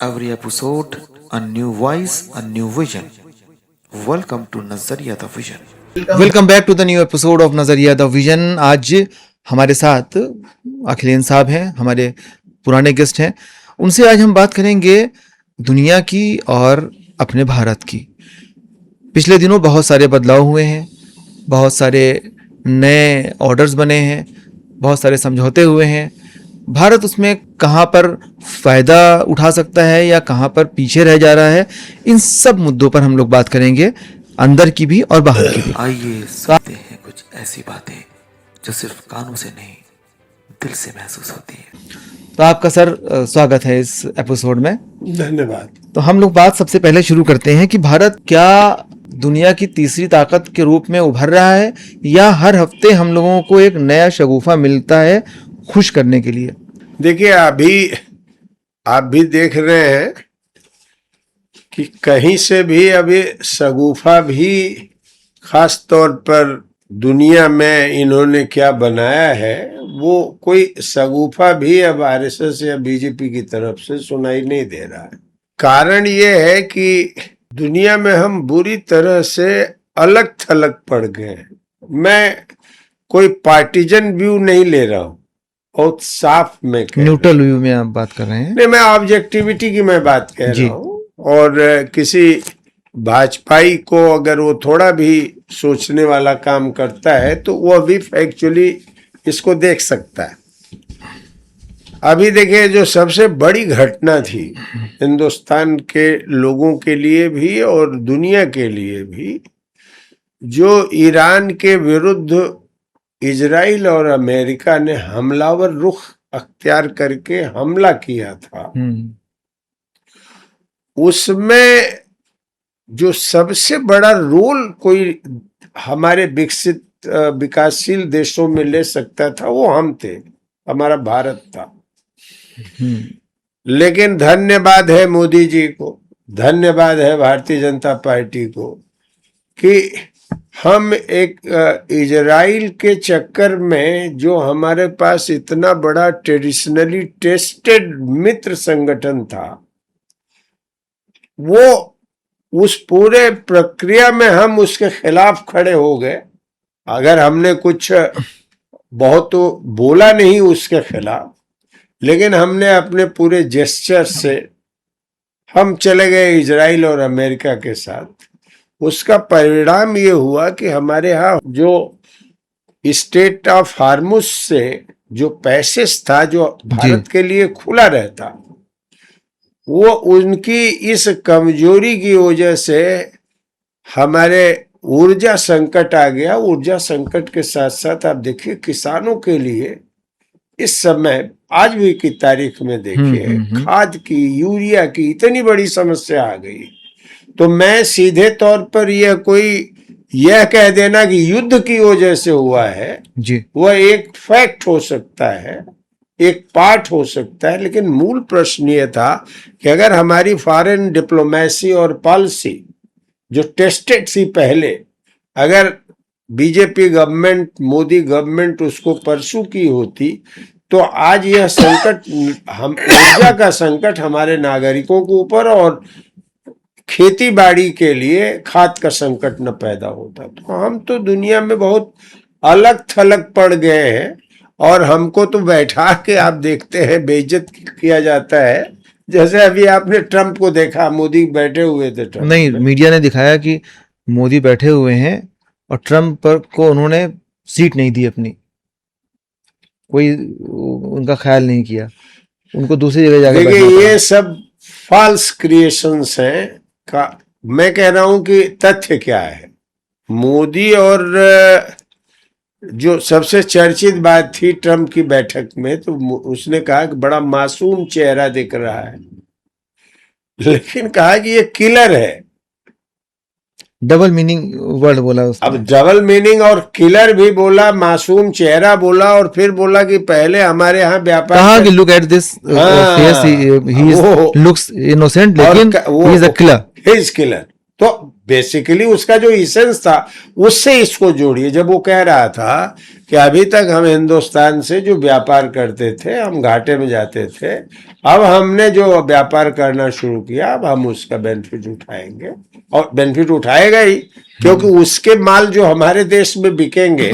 Every episode, a new voice, a new vision. Welcome to Nazariya the Vision. Welcome back to the new episode of Nazariya the vision. आज हमारे साथ अखिलेन साहब हैं, हमारे पुराने guest हैं। उनसे आज हम बात करेंगे दुनिया की और अपने भारत की। पिछले दिनों बहुत सारे बदलाव हुए हैं, बहुत सारे नए ऑर्डर्स बने हैं, बहुत सारे समझौते हुए हैं। भारत उसमें कहाँ पर फ़ायदा उठा सकता है या कहाँ पर पीछे रह जा रहा है, इन सब मुद्दों पर हम लोग बात करेंगे, अंदर की भी और बाहर की भी। आइए सुनते हैं कुछ ऐसी बातें जो सिर्फ कानों से नहीं, दिल से महसूस होती है। तो आपका सर स्वागत है इस एपिसोड में। धन्यवाद। तो हम लोग बात सबसे पहले शुरू करते हैं कि भारत क्या दुनिया की तीसरी ताकत के रूप में उभर रहा है या हर हफ्ते हम लोगों को एक नया शगुफा मिलता है खुश करने के लिए। देखिए, अभी आप भी देख रहे हैं कि कहीं से भी अभी शगुफा भी, खास तौर पर दुनिया में इन्होंने क्या बनाया है, वो कोई शगुफा भी अब आरएसएस या बीजेपी की तरफ से सुनाई नहीं दे रहा है। कारण ये है कि दुनिया में हम बुरी तरह से अलग थलग पड़ गए हैं। मैं कोई पार्टीजन व्यू नहीं ले रहा हूँ, बहुत साफ में न्यूट्रल व्यू में आप बात कर रहे हैं। नहीं, मैं ऑब्जेक्टिविटी की मैं बात कह रहा हूँ। और किसी भाजपाई को अगर वो थोड़ा भी सोचने वाला काम करता है तो वो भी फैक्चुअली इसको देख सकता है। अभी देखिए, जो सबसे बड़ी घटना थी हिंदुस्तान के लोगों के लिए भी और दुनिया के लिए भी, जो ईरान के विरुद्ध इजराइल और अमेरिका ने हमलावर रुख अख्तियार करके हमला किया था, उसमें जो सबसे बड़ा रोल कोई हमारे विकसित विकासशील देशों में ले सकता था वो हम थे, हमारा भारत था। लेकिन धन्यवाद है मोदी जी को, धन्यवाद है भारतीय जनता पार्टी को कि हम एक इजराइल के चक्कर में, जो हमारे पास इतना बड़ा ट्रेडिशनली टेस्टेड मित्र संगठन था, वो उस पूरे प्रक्रिया में हम उसके खिलाफ खड़े हो गए। अगर हमने कुछ बहुत तो बोला नहीं उसके खिलाफ, लेकिन हमने अपने पूरे जेस्चर से हम चले गए इजराइल और अमेरिका के साथ। उसका परिणाम ये हुआ कि हमारे यहाँ जो स्टेट ऑफ हार्मुज से जो पैसेज था, जो भारत के लिए खुला रहता, वो उनकी इस कमजोरी की वजह से हमारे ऊर्जा संकट आ गया। ऊर्जा संकट के साथ साथ आप देखिए, किसानों के लिए इस समय, आज भी की तारीख में देखिए, खाद की, यूरिया की इतनी बड़ी समस्या आ गई। तो मैं सीधे तौर पर यह कह देना कि युद्ध की वजह से हुआ है जी, वह एक फैक्ट हो सकता है, एक पार्ट हो सकता है। लेकिन मूल प्रश्न ये था कि अगर हमारी फॉरेन डिप्लोमेसी और पॉलिसी जो टेस्टेड थी पहले, अगर बीजेपी गवर्नमेंट, मोदी गवर्नमेंट उसको परसू की होती, तो आज यह संकट, हम ऊर्जा का संकट हमारे नागरिकों के ऊपर और खेती बाड़ी के लिए खाद का संकट न पैदा होता। तो हम तो दुनिया में बहुत अलग थलग पड़ गए हैं और हमको तो बैठा के आप देखते हैं बेइज्जत किया जाता है। जैसे अभी आपने ट्रंप को देखा, मोदी बैठे हुए थे। ट्रंप नहीं, मीडिया ने दिखाया कि मोदी बैठे हुए हैं और ट्रंप को उन्होंने सीट नहीं दी अपनी, कोई उनका ख्याल नहीं किया, उनको दूसरी जगह जाके देखिए, ये सब फॉल्स क्रिएशंस हैं का। मैं कह रहा हूं कि तथ्य क्या है। मोदी और जो सबसे चर्चित बात थी ट्रंप की बैठक में, तो उसने कहा कि बड़ा मासूम चेहरा दिख रहा है, लेकिन कहा कि ये किलर है। डबल मीनिंग वर्ड बोला उसने। अब डबल मीनिंग और किलर भी बोला, मासूम चेहरा बोला, और फिर बोला कि पहले हमारे यहाँ व्यापार, कहा कि look at this face, he looks innocent लेकिन he is a killer, he is killer. तो बेसिकली उसका जो इसेंस था उससे इसको जोड़िए। जब वो कह रहा था कि अभी तक हम हिंदुस्तान से जो व्यापार करते थे हम घाटे में जाते थे, अब हमने जो व्यापार करना शुरू किया अब हम उसका बेनिफिट उठाएंगे, और बेनिफिट उठाएगा ही, क्योंकि उसके माल जो हमारे देश में बिकेंगे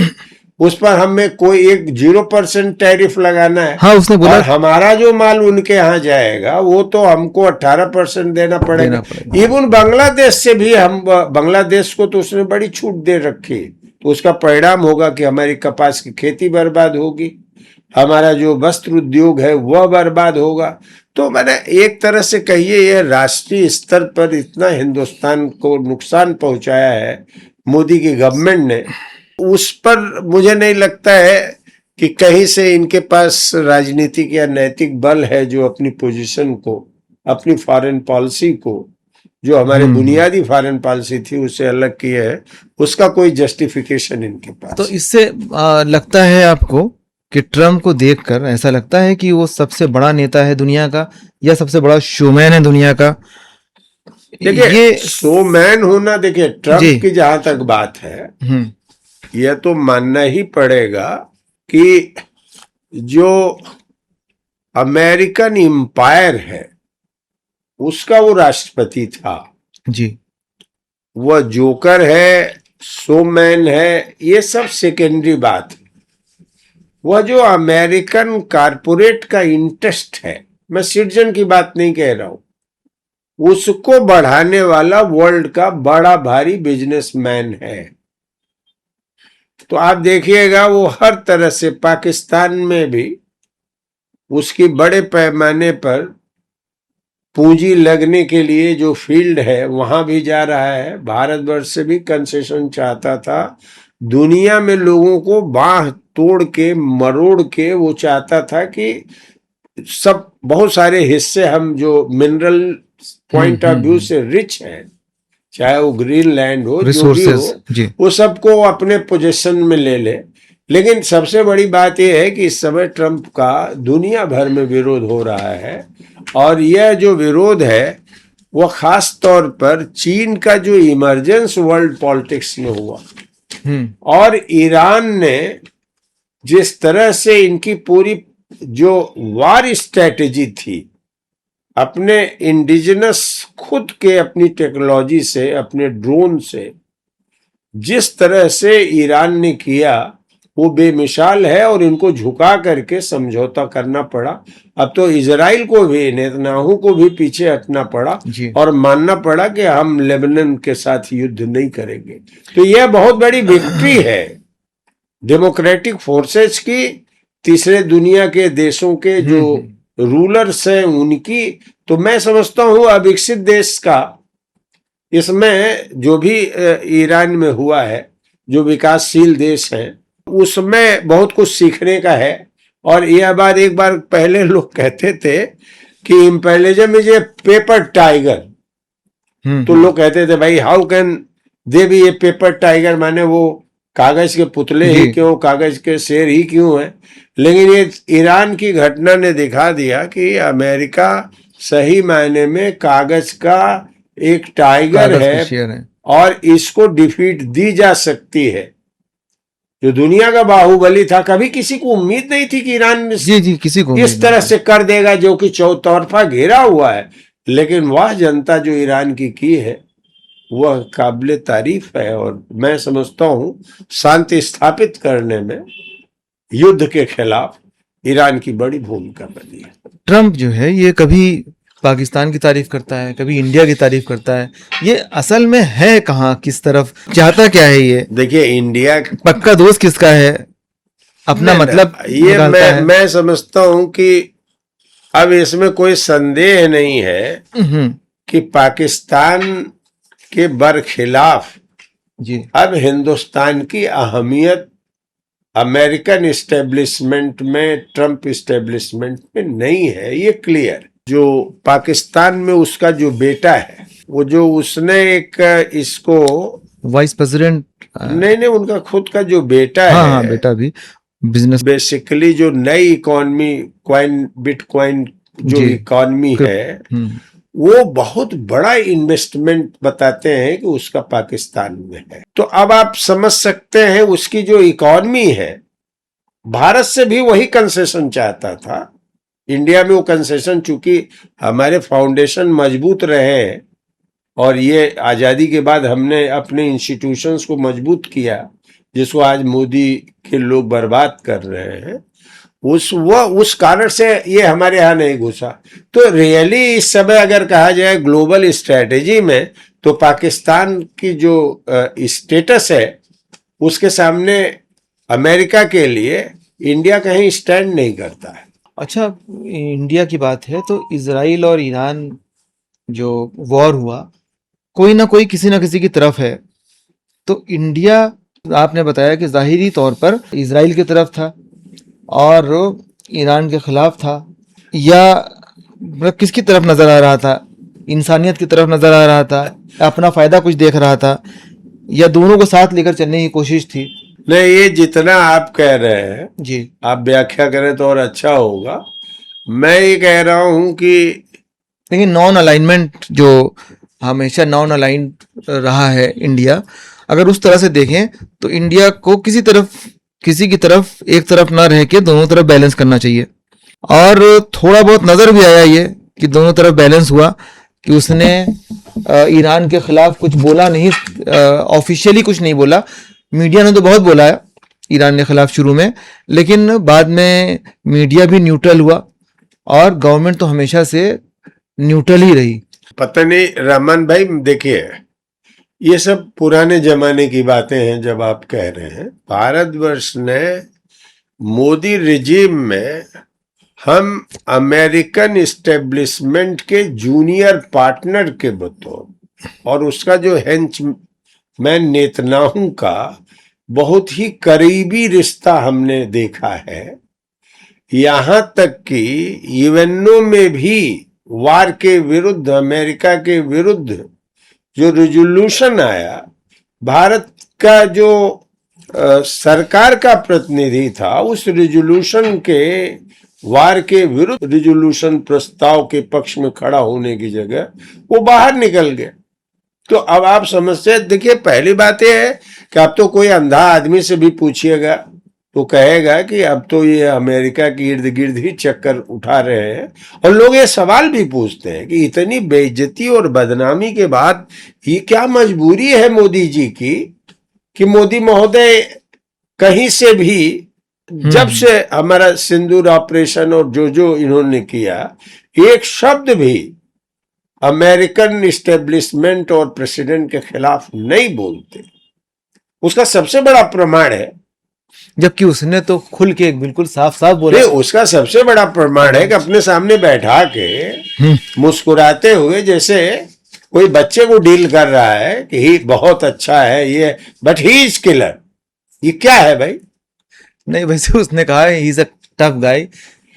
उस पर हमें कोई एक 0% टैरिफ लगाना है। हाँ, उसने बोला और हमारा जो माल उनके यहाँ जाएगा वो तो हमको 18% देना पड़ेगा। इवन बांग्लादेश से भी हम, बांग्लादेश को तो उसने बड़ी छूट दे रखी, तो उसका परिणाम होगा कि हमारी कपास की खेती बर्बाद होगी, हमारा जो वस्त्र उद्योग है वह बर्बाद होगा। तो मैंने एक तरह से कहिए यह राष्ट्रीय स्तर पर इतना हिंदुस्तान को नुकसान पहुंचाया है मोदी की गवर्नमेंट ने, उस पर मुझे नहीं लगता है कि कहीं से इनके पास राजनीतिक या नैतिक बल है जो अपनी पोजीशन को, अपनी फॉरेन पॉलिसी को, जो हमारे बुनियादी फॉरेन पॉलिसी थी उससे अलग किए है, उसका कोई जस्टिफिकेशन इनके पास। तो इससे लगता है आपको कि ट्रम्प को देखकर ऐसा लगता है कि वो सबसे बड़ा नेता है दुनिया का, या सबसे बड़ा शोमैन है दुनिया का? देखिए ये शोमैन होना, देखिए ट्रम्प की जहां तक बात है यह तो मानना ही पड़ेगा कि जो अमेरिकन एम्पायर है उसका वो राष्ट्रपति था जी। वह जोकर है, शोमैन है, ये सब सेकेंडरी बात है। वह जो अमेरिकन कारपोरेट का इंटरेस्ट है, मैं सिटीजन की बात नहीं कह रहा हूं, उसको बढ़ाने वाला वर्ल्ड का बड़ा भारी बिजनेसमैन है। तो आप देखिएगा वो हर तरह से पाकिस्तान में भी उसकी बड़े पैमाने पर पूंजी लगने के लिए जो फील्ड है वहां भी जा रहा है। भारतवर्ष से भी कंसेशन चाहता था, दुनिया में लोगों को बांह तोड़ के मरोड़ के वो चाहता था कि सब बहुत सारे हिस्से हम जो मिनरल पॉइंट ऑफ व्यू से रिच हैं, चाहे वो ग्रीनलैंड हो, जो भी हो, वो सबको अपने पोजीशन में ले ले। लेकिन सबसे बड़ी बात यह है कि इस समय ट्रंप का दुनिया भर में विरोध हो रहा है, और यह जो विरोध है वह खास तौर पर चीन का जो इमरजेंस वर्ल्ड पॉलिटिक्स में हुआ, और ईरान ने जिस तरह से इनकी पूरी जो वार स्ट्रेटेजी थी, अपने इंडिजिनस खुद के अपनी टेक्नोलॉजी से, अपने ड्रोन से जिस तरह से ईरान ने किया वो बेमिसाल है, और इनको झुका करके समझौता करना पड़ा। अब तो इजराइल को भी, नेतन्याहू को भी पीछे हटना पड़ा और मानना पड़ा कि हम लेबनान के साथ युद्ध नहीं करेंगे। तो यह बहुत बड़ी विक्ट्री है डेमोक्रेटिक फोर्सेस की, तीसरे दुनिया के देशों के जो रूलर्स हैं उनकी। तो मैं समझता हूं अविकसित देश का इसमें जो भी ईरान में हुआ है, जो विकासशील देश हैं, उसमें बहुत कुछ सीखने का है। और यह बात एक बार पहले लोग कहते थे कि imperialism is a paper tiger, तो लोग कहते थे भाई how can they B A paper tiger, माने वो कागज के पुतले ही क्यों, कागज के शेर ही क्यों है। लेकिन ये ईरान की घटना ने दिखा दिया कि अमेरिका सही मायने में कागज का एक टाइगर है, और इसको डिफीट दी जा सकती है। जो दुनिया का बाहुबली था, कभी किसी को उम्मीद नहीं थी कि ईरान किसी को इस तरह से कर देगा, जो कि चौतरफा घेरा हुआ है। लेकिन वह जनता जो ईरान की है वह काबिले तारीफ है, और मैं समझता हूं शांति स्थापित करने में युद्ध के खिलाफ ईरान की बड़ी भूमिका बनी है। ट्रम्प जो है ये कभी पाकिस्तान की तारीफ करता है, कभी इंडिया की तारीफ करता है, ये असल में है कहाँ, किस तरफ चाहता क्या है? ये देखिए इंडिया पक्का दोस्त किसका है, अपना मतलब ये मैं समझता हूं कि अब इसमें कोई संदेह नहीं है कि पाकिस्तान के बरखिलाफ जी अब हिंदुस्तान की अहमियत अमेरिकन इस्टेब्लिशमेंट में, ट्रम्प इस्टेब्लिशमेंट में नहीं है, ये क्लियर। जो पाकिस्तान में उसका जो बेटा है, वो जो उसने एक इसको वाइस प्रेसिडेंट नहीं, उनका खुद का जो बेटा है, हाँ, बेटा भी बिजनेस, बेसिकली जो नई इकोनॉमी, बिटकॉइन जो इकोनॉमी है, वो बहुत बड़ा इन्वेस्टमेंट बताते हैं कि उसका पाकिस्तान में है। तो अब आप समझ सकते हैं उसकी जो इकोनॉमी है भारत से भी वही कंसेशन चाहता था। इंडिया में वो कंसेशन, चूंकि हमारे फाउंडेशन मजबूत रहे और ये आजादी के बाद हमने अपने इंस्टीट्यूशंस को मजबूत किया, जिसको आज मोदी के लोग बर्बाद कर रहे हैं, उस कारण से ये हमारे यहाँ नहीं घुसा। तो रियली इस समय अगर कहा जाए ग्लोबल स्ट्रेटेजी में, तो पाकिस्तान की जो स्टेटस है उसके सामने अमेरिका के लिए इंडिया कहीं स्टैंड नहीं करता है। अच्छा, इंडिया की बात है तो इजराइल और ईरान जो वॉर हुआ, कोई ना कोई किसी ना किसी की तरफ है। तो इंडिया, आपने बताया कि जाहिरी तौर पर इजराइल की तरफ था और ईरान के खिलाफ था, या मतलब किसकी तरफ नजर आ रहा था? इंसानियत की तरफ नजर आ रहा था, अपना फायदा कुछ देख रहा था, या दोनों को साथ लेकर चलने की कोशिश थी? नहीं, ये जितना आप कह रहे हैं जी, आप व्याख्या करें तो और अच्छा होगा। मैं ये कह रहा हूं कि लेकिन नॉन अलाइनमेंट जो हमेशा नॉन अलाइंड रहा है इंडिया, अगर उस तरह से देखें तो इंडिया को किसी की तरफ एक तरफ ना रह के दोनों तरफ बैलेंस करना चाहिए। और थोड़ा बहुत नज़र भी आया ये कि दोनों तरफ बैलेंस हुआ कि उसने ईरान के खिलाफ कुछ बोला नहीं, ऑफिशियली कुछ नहीं बोला। मीडिया ने तो बहुत बोला है ईरान के खिलाफ शुरू में, लेकिन बाद में मीडिया भी न्यूट्रल हुआ और गवर्नमेंट तो हमेशा से न्यूट्रल ही रही। पता नहीं रहमान भाई, देखिए ये सब पुराने जमाने की बातें हैं। जब आप कह रहे हैं भारतवर्ष ने मोदी रिजीम में हम अमेरिकन इस्टेब्लिशमेंट के जूनियर पार्टनर के बतौर और उसका जो हेंचमैन नेतन्याहू का बहुत ही करीबी रिश्ता हमने देखा है। यहाँ तक कि यूएनओ में भी वार के विरुद्ध, अमेरिका के विरुद्ध जो रेजोल्यूशन आया, भारत का जो सरकार का प्रतिनिधि था उस रेजोल्यूशन के, वार के विरुद्ध रेजोल्यूशन प्रस्ताव के पक्ष में खड़ा होने की जगह वो बाहर निकल गया। तो अब आप समझते, देखिए पहली बात यह है कि अब तो कोई अंधा आदमी से भी पूछिएगा तो कहेगा कि अब तो ये अमेरिका के इर्द गिर्द ही चक्कर उठा रहे हैं। और लोग ये सवाल भी पूछते हैं कि इतनी बेइज्जती और बदनामी के बाद ये क्या मजबूरी है मोदी जी की कि मोदी महोदय कहीं से भी, जब से हमारा सिंदूर ऑपरेशन और जो इन्होंने किया, एक शब्द भी अमेरिकन इस्टेब्लिशमेंट और प्रेसिडेंट के खिलाफ नहीं बोलते। उसका सबसे बड़ा प्रमाण है, जबकि उसने तो खुल के बिल्कुल साफ साफ बोला। उसका सबसे बड़ा प्रमाण है कि अपने सामने बैठा के मुस्कुराते हुए, जैसे कोई बच्चे को डील कर रहा है कि ही बहुत अच्छा है ये, बट ही इज किलर। ये क्या है भाई? नहीं, वैसे उसने कहा ही is a tough guy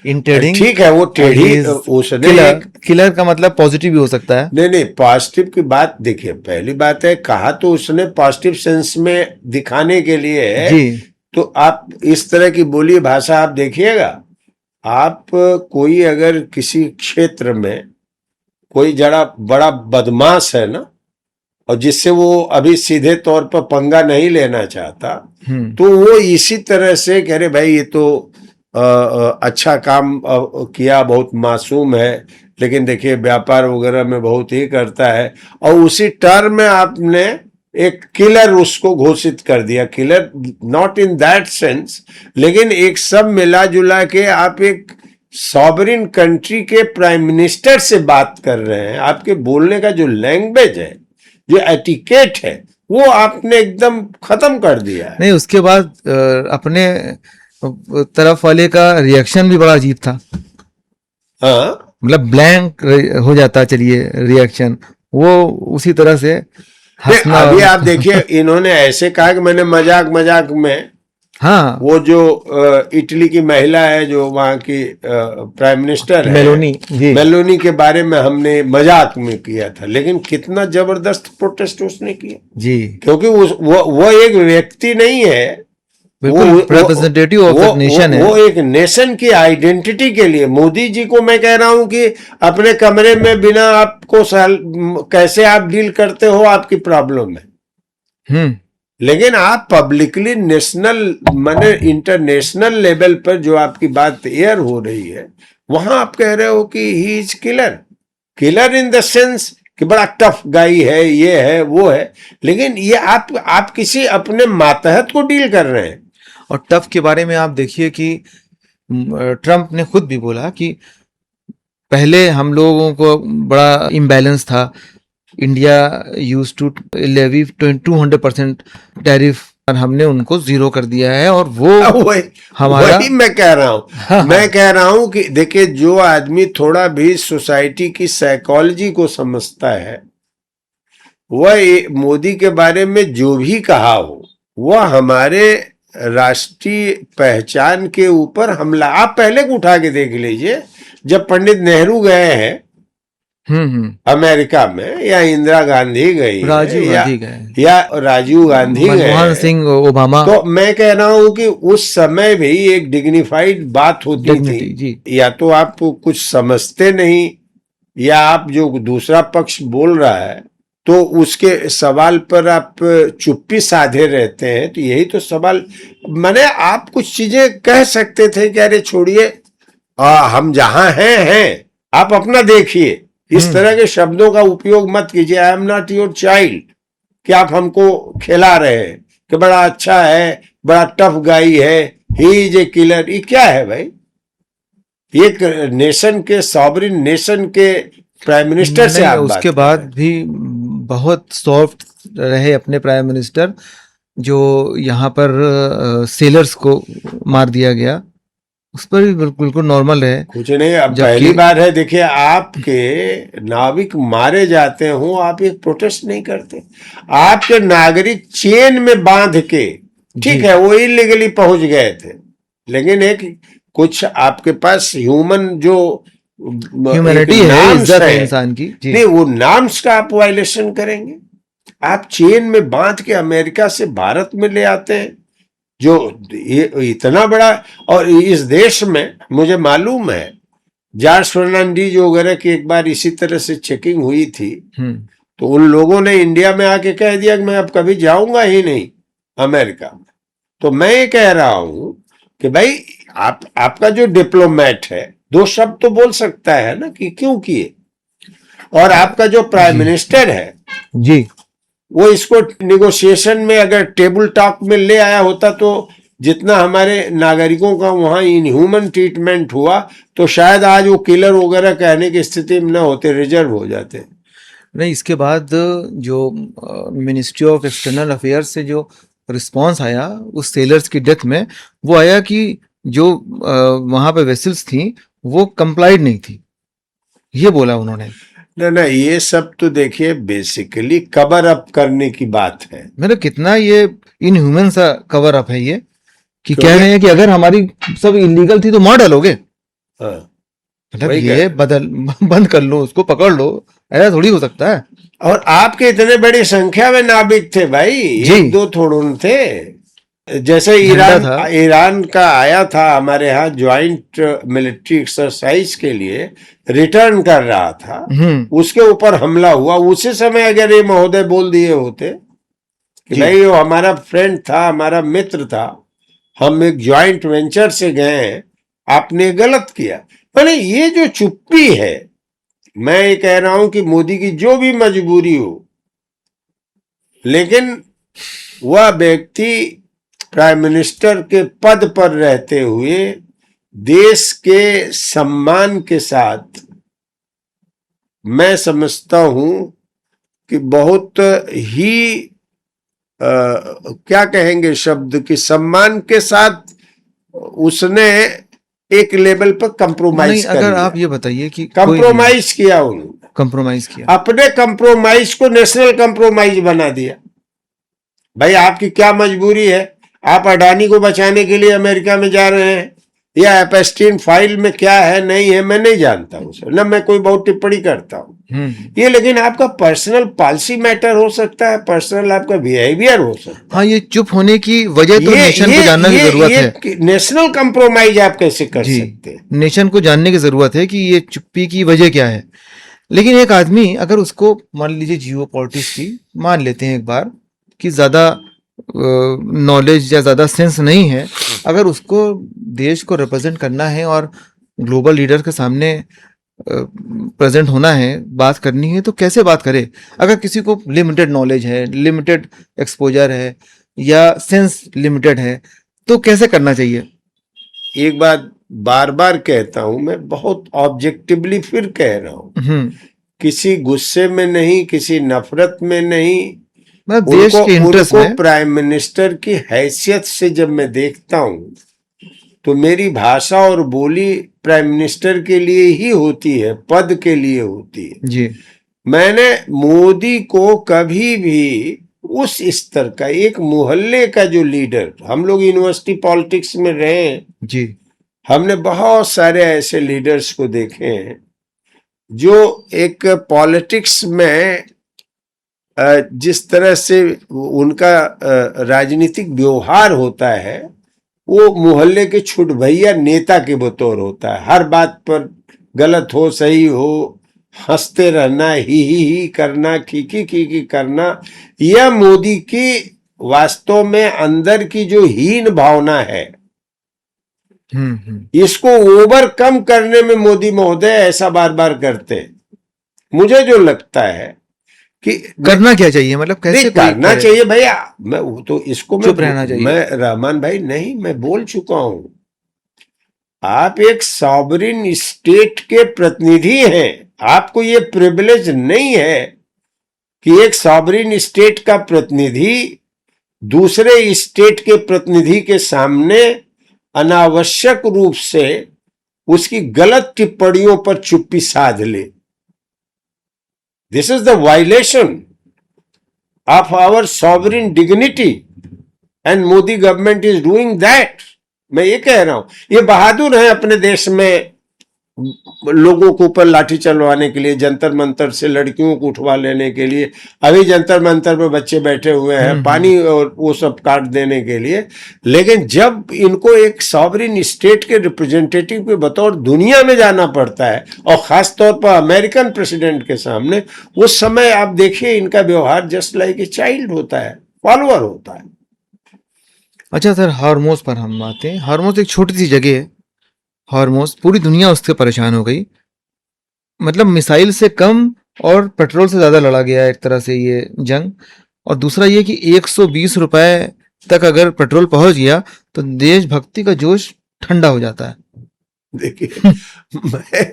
in trading. ठीक है, वो ट्रेडिंग, उसने किलर का मतलब पॉजिटिव भी हो सकता है। नहीं, पॉजिटिव की बात देखिए, पहली बात है कहा तो उसने पॉजिटिव सेंस में दिखाने के लिए है जी। तो आप इस तरह की बोली भाषा आप देखिएगा, आप कोई अगर किसी क्षेत्र में कोई जरा बड़ा बदमाश है ना, और जिससे वो अभी सीधे तौर पर पंगा नहीं लेना चाहता, तो वो इसी तरह से कह रहे भाई ये तो अच्छा काम किया, बहुत मासूम है, लेकिन देखिए व्यापार वगैरह में बहुत ही करता है, और उसी टर्म में आपने एक किलर उसको घोषित कर दिया। Killer not in that sense, लेकिन एक सब मिला जुला के आप एक सॉवरिन कंट्री के प्राइम मिनिस्टर से बात कर रहे हैं। आपके बोलने का जो लैंग्वेज है, जो एटिकेट है, वो आपने एकदम खत्म कर दिया है। नहीं, उसके बाद अपने तरफ वाले का रिएक्शन भी बड़ा अजीब था। हाँ, मतलब ब्लैंक हो जाता, चलिए रिएक्शन वो उसी तरह से हंसना। अभी आप देखिए इन्होंने ऐसे कहा कि मैंने मजाक में, हाँ, वो जो इटली की महिला है जो वहाँ की प्राइम मिनिस्टर है, मेलोनी के बारे में हमने मजाक में किया था, लेकिन कितना जबरदस्त प्रोटेस्ट उसने किया जी, क्योंकि वो एक व्यक्ति नहीं है, बिल्कुल रिप्रेजेंटेटिव ऑफ नेशन है। वो एक नेशन की आइडेंटिटी के लिए। मोदी जी को मैं कह रहा हूं कि अपने कमरे में बिना आपको कैसे आप डील करते हो आपकी प्रॉब्लम है। लेकिन आप पब्लिकली नेशनल माने इंटरनेशनल लेवल पर जो आपकी बात एयर हो रही है, वहां आप कह रहे हो कि ही is killer, killer in the sense कि बड़ा टफ गाई है, ये है वो है, लेकिन ये आप किसी अपने मातहत को डील कर रहे हैं। और टफ के बारे में आप देखिए कि ट्रम्प ने खुद भी बोला कि पहले हम लोगों को बड़ा इम्बैलेंस था, India use to levy 200% tariff और हमने उनको 0 कर दिया है, और वो हमारा वही मैं कह रहा हूं। मैं कह रहा हूं कि देखिए, जो आदमी थोड़ा भी सोसाइटी की साइकोलॉजी को समझता है, वह मोदी के बारे में जो भी कहा हो, वह हमारे राष्ट्रीय पहचान के ऊपर हमला। आप पहले को उठा के देख लीजिए, जब पंडित नेहरू गए हैं अमेरिका में, या इंदिरा गांधी गई, राजीव गांधी गए, या राजीव गांधी गए, मनमोहन सिंह, ओबामा, तो मैं कह रहा हूं कि उस समय भी एक डिग्निफाइड बात होती थी। जी। या तो आप कुछ समझते नहीं, या आप जो दूसरा पक्ष बोल रहा है तो उसके सवाल पर आप चुप्पी साधे रहते हैं। तो यही तो सवाल, माने आप कुछ चीजें कह सकते थे कि अरे छोड़िए, हम जहां हैं, आप अपना देखिए। इस तरह के शब्दों का उपयोग मत कीजिए। I am not your child, कि आप हमको खिला रहे हैं कि बड़ा अच्छा है, बड़ा टफ गाई है, ही इज ए किलर। ये क्या है भाई? एक नेशन के, सॉवरिन नेशन के प्राइम मिनिस्टर से आप बात उसके बाद भी बहुत सॉफ्ट रहे अपने प्राइम मिनिस्टर, जो यहाँ पर सेलर्स को मार दिया गया, उस पर भी बिल्कुल नॉर्मल है। कुछ नहीं, अब पहली बार है। देखिए, आपके नाविक मारे जाते हो, आप एक प्रोटेस्ट नहीं करते। आपके नागरिक चेन में बांध के, ठीक है वो इलीगली पहुंच गए थे, लेकिन एक कुछ आपके पास ह्यूमन जो ह्यूमैनिटी है, इज्जत है इंसान की, नहीं, वो नॉर्म्स का आप वायलेशन करेंगे। आप चेन में बांध के अमेरिका से भारत में ले आते हैं, जो ये इतना बड़ा। और इस देश में मुझे मालूम है, जॉर्ज फर्नांडीज वगैरह की एक बार इसी तरह से चेकिंग हुई थी, तो उन लोगों ने इंडिया में आके कह दिया कि मैं अब कभी जाऊंगा ही नहीं अमेरिका में। तो मैं ये कह रहा हूं कि भाई, आपका जो डिप्लोमेट है, 2 शब्द तो बोल सकता है ना कि क्यों किए। और आपका जो प्राइम मिनिस्टर है जी, वो इसको निगोशिएशन में अगर टेबल टॉक में ले आया होता, तो जितना हमारे नागरिकों का वहां इनह्यूमन ट्रीटमेंट हुआ, तो शायद आज वो किलर वगैरह कहने की स्थिति में न होते, रिजर्व हो जाते। नहीं, इसके बाद जो मिनिस्ट्री ऑफ एक्सटर्नल अफेयर्स से जो रिस्पांस आया उस सेलर्स की डेथ में, वो आया कि जो वहां पे वेसल्स थी वो कंप्लाइड नहीं थी, ये बोला उन्होंने। ना, ये सब तो देखिए बेसिकली कवर अप करने की बात है। मतलब कितना ये इनह्यूमन सा कवर अप है ये, कि कह रहे हैं कि अगर हमारी सब इलीगल थी तो मार डालोगे। मतलब ये बंद कर लो, उसको पकड़ लो, ऐसा थोड़ी हो सकता है। और आपके इतने बड़ी संख्या में नाविक थे भाई, 1-2 थोड़े थे। जैसे ईरान का आया था हमारे यहाँ ज्वाइंट मिलिट्री एक्सरसाइज के लिए, रिटर्न कर रहा था, उसके ऊपर हमला हुआ। उसी समय अगर ये महोदय बोल दिए होते कि भाई वो हमारा फ्रेंड था, हमारा मित्र था, हम एक ज्वाइंट वेंचर से गए हैं, आपने गलत किया। मैंने ये जो चुप्पी है, मैं ये कह रहा हूं कि मोदी की जो भी मजबूरी हो, लेकिन वह व्यक्ति प्राइम मिनिस्टर के पद पर रहते हुए देश के सम्मान के साथ, मैं समझता हूं कि बहुत ही क्या कहेंगे शब्द, कि सम्मान के साथ उसने एक लेवल पर कंप्रोमाइज कर अगर आप ये बताइए कि कंप्रोमाइज किया, उन्होंने कंप्रोमाइज किया, अपने कंप्रोमाइज को नेशनल कंप्रोमाइज बना दिया। भाई आपकी क्या मजबूरी है? आप अडानी को बचाने के लिए अमेरिका में जा रहे हैं, या एपेस्टीन फाइल में क्या है नहीं है मैं नहीं जानता उसे, न मैं कोई बहुत टिप्पणी करता हूँ ये, लेकिन आपका पर्सनल पॉलिसी मैटर हो सकता है, पर्सनल आपका बिहेवियर हो सकता है। हाँ, ये चुप होने की वजह तो नेशन को जानने की जरूरत है। नेशनल कंप्रोमाइज आप कैसे कर सकते हैं? नेशन को जानने की जरूरत है कि ये चुप्पी की वजह क्या है। लेकिन एक आदमी अगर उसको मान लीजिए जियो पॉलिटिक्स की मान लेते हैं एक बार कि ज्यादा नॉलेज या ज़्यादा सेंस नहीं है, अगर उसको देश को रिप्रेजेंट करना है और ग्लोबल लीडर के सामने प्रेजेंट होना है, बात करनी है, तो कैसे बात करे? अगर किसी को लिमिटेड नॉलेज है, लिमिटेड एक्सपोजर है या सेंस लिमिटेड है, तो कैसे करना चाहिए? एक बात बार बार कहता हूं, मैं बहुत ऑब्जेक्टिवली फिर कह रहा हूं, किसी गुस्से में नहीं, किसी नफरत में नहीं, मैं देश के इंटरेस्ट उनको में। प्राइम मिनिस्टर की हैसियत से जब मैं देखता हूं, तो मेरी भाषा और बोली प्राइम मिनिस्टर के लिए ही होती है, पद के लिए होती है। जी मैंने मोदी को कभी भी उस स्तर का, एक मोहल्ले का जो लीडर, हम लोग यूनिवर्सिटी पॉलिटिक्स में रहे हैं, जी हमने बहुत सारे ऐसे लीडर्स को देखे हैं जो एक पॉलिटिक्स में जिस तरह से उनका राजनीतिक व्यवहार होता है, वो मोहल्ले के छुट भैया नेता के बतौर होता है। हर बात पर गलत हो सही हो हंसते रहना, ही करना, खी करना। यह मोदी की वास्तव में अंदर की जो हीन भावना है, इसको ओवरकम करने में मोदी महोदय ऐसा बार बार करते हैं। मुझे जो लगता है कि करना क्या चाहिए, मतलब कैसे नहीं कोई करना करे? चाहिए भैया, मैं वो तो इसको चुप रहना चाहिए। मैं रहमान भाई नहीं, मैं बोल चुका हूं। आप एक सॉवरिन स्टेट के प्रतिनिधि हैं, आपको ये प्रिविलेज नहीं है कि एक सॉवरिन स्टेट का प्रतिनिधि दूसरे स्टेट के प्रतिनिधि के सामने अनावश्यक रूप से उसकी गलत टिप्पणियों पर चुप्पी साध ले। This is the violation of our sovereign dignity and Modi government is doing that. मैं ये कह रहा हूं, ये बहादुर है अपने देश में लोगों के ऊपर लाठी चलवाने के लिए, जंतर मंतर से लड़कियों को उठवा लेने के लिए। अभी जंतर मंतर पे बच्चे बैठे हुए हैं पानी और वो सब काट देने के लिए। लेकिन जब इनको एक सॉवरिन स्टेट के रिप्रेजेंटेटिव के बतौर दुनिया में जाना पड़ता है, और खास तौर पर अमेरिकन प्रेसिडेंट के सामने, उस समय आप देखिए इनका व्यवहार जस्ट लाइक ए चाइल्ड होता है, फॉलोअर होता है। अच्छा सर, हार्मोस पर हम आते हैं। हार्मोस एक छोटी सी जगह है, हार्मोस पूरी दुनिया उससे परेशान हो गई। मतलब मिसाइल से कम और पेट्रोल से ज़्यादा लड़ा गया है एक तरह से ये जंग। और दूसरा ये कि 120 रुपए तक अगर पेट्रोल पहुंच गया तो देशभक्ति का जोश ठंडा हो जाता है। देखिए मैं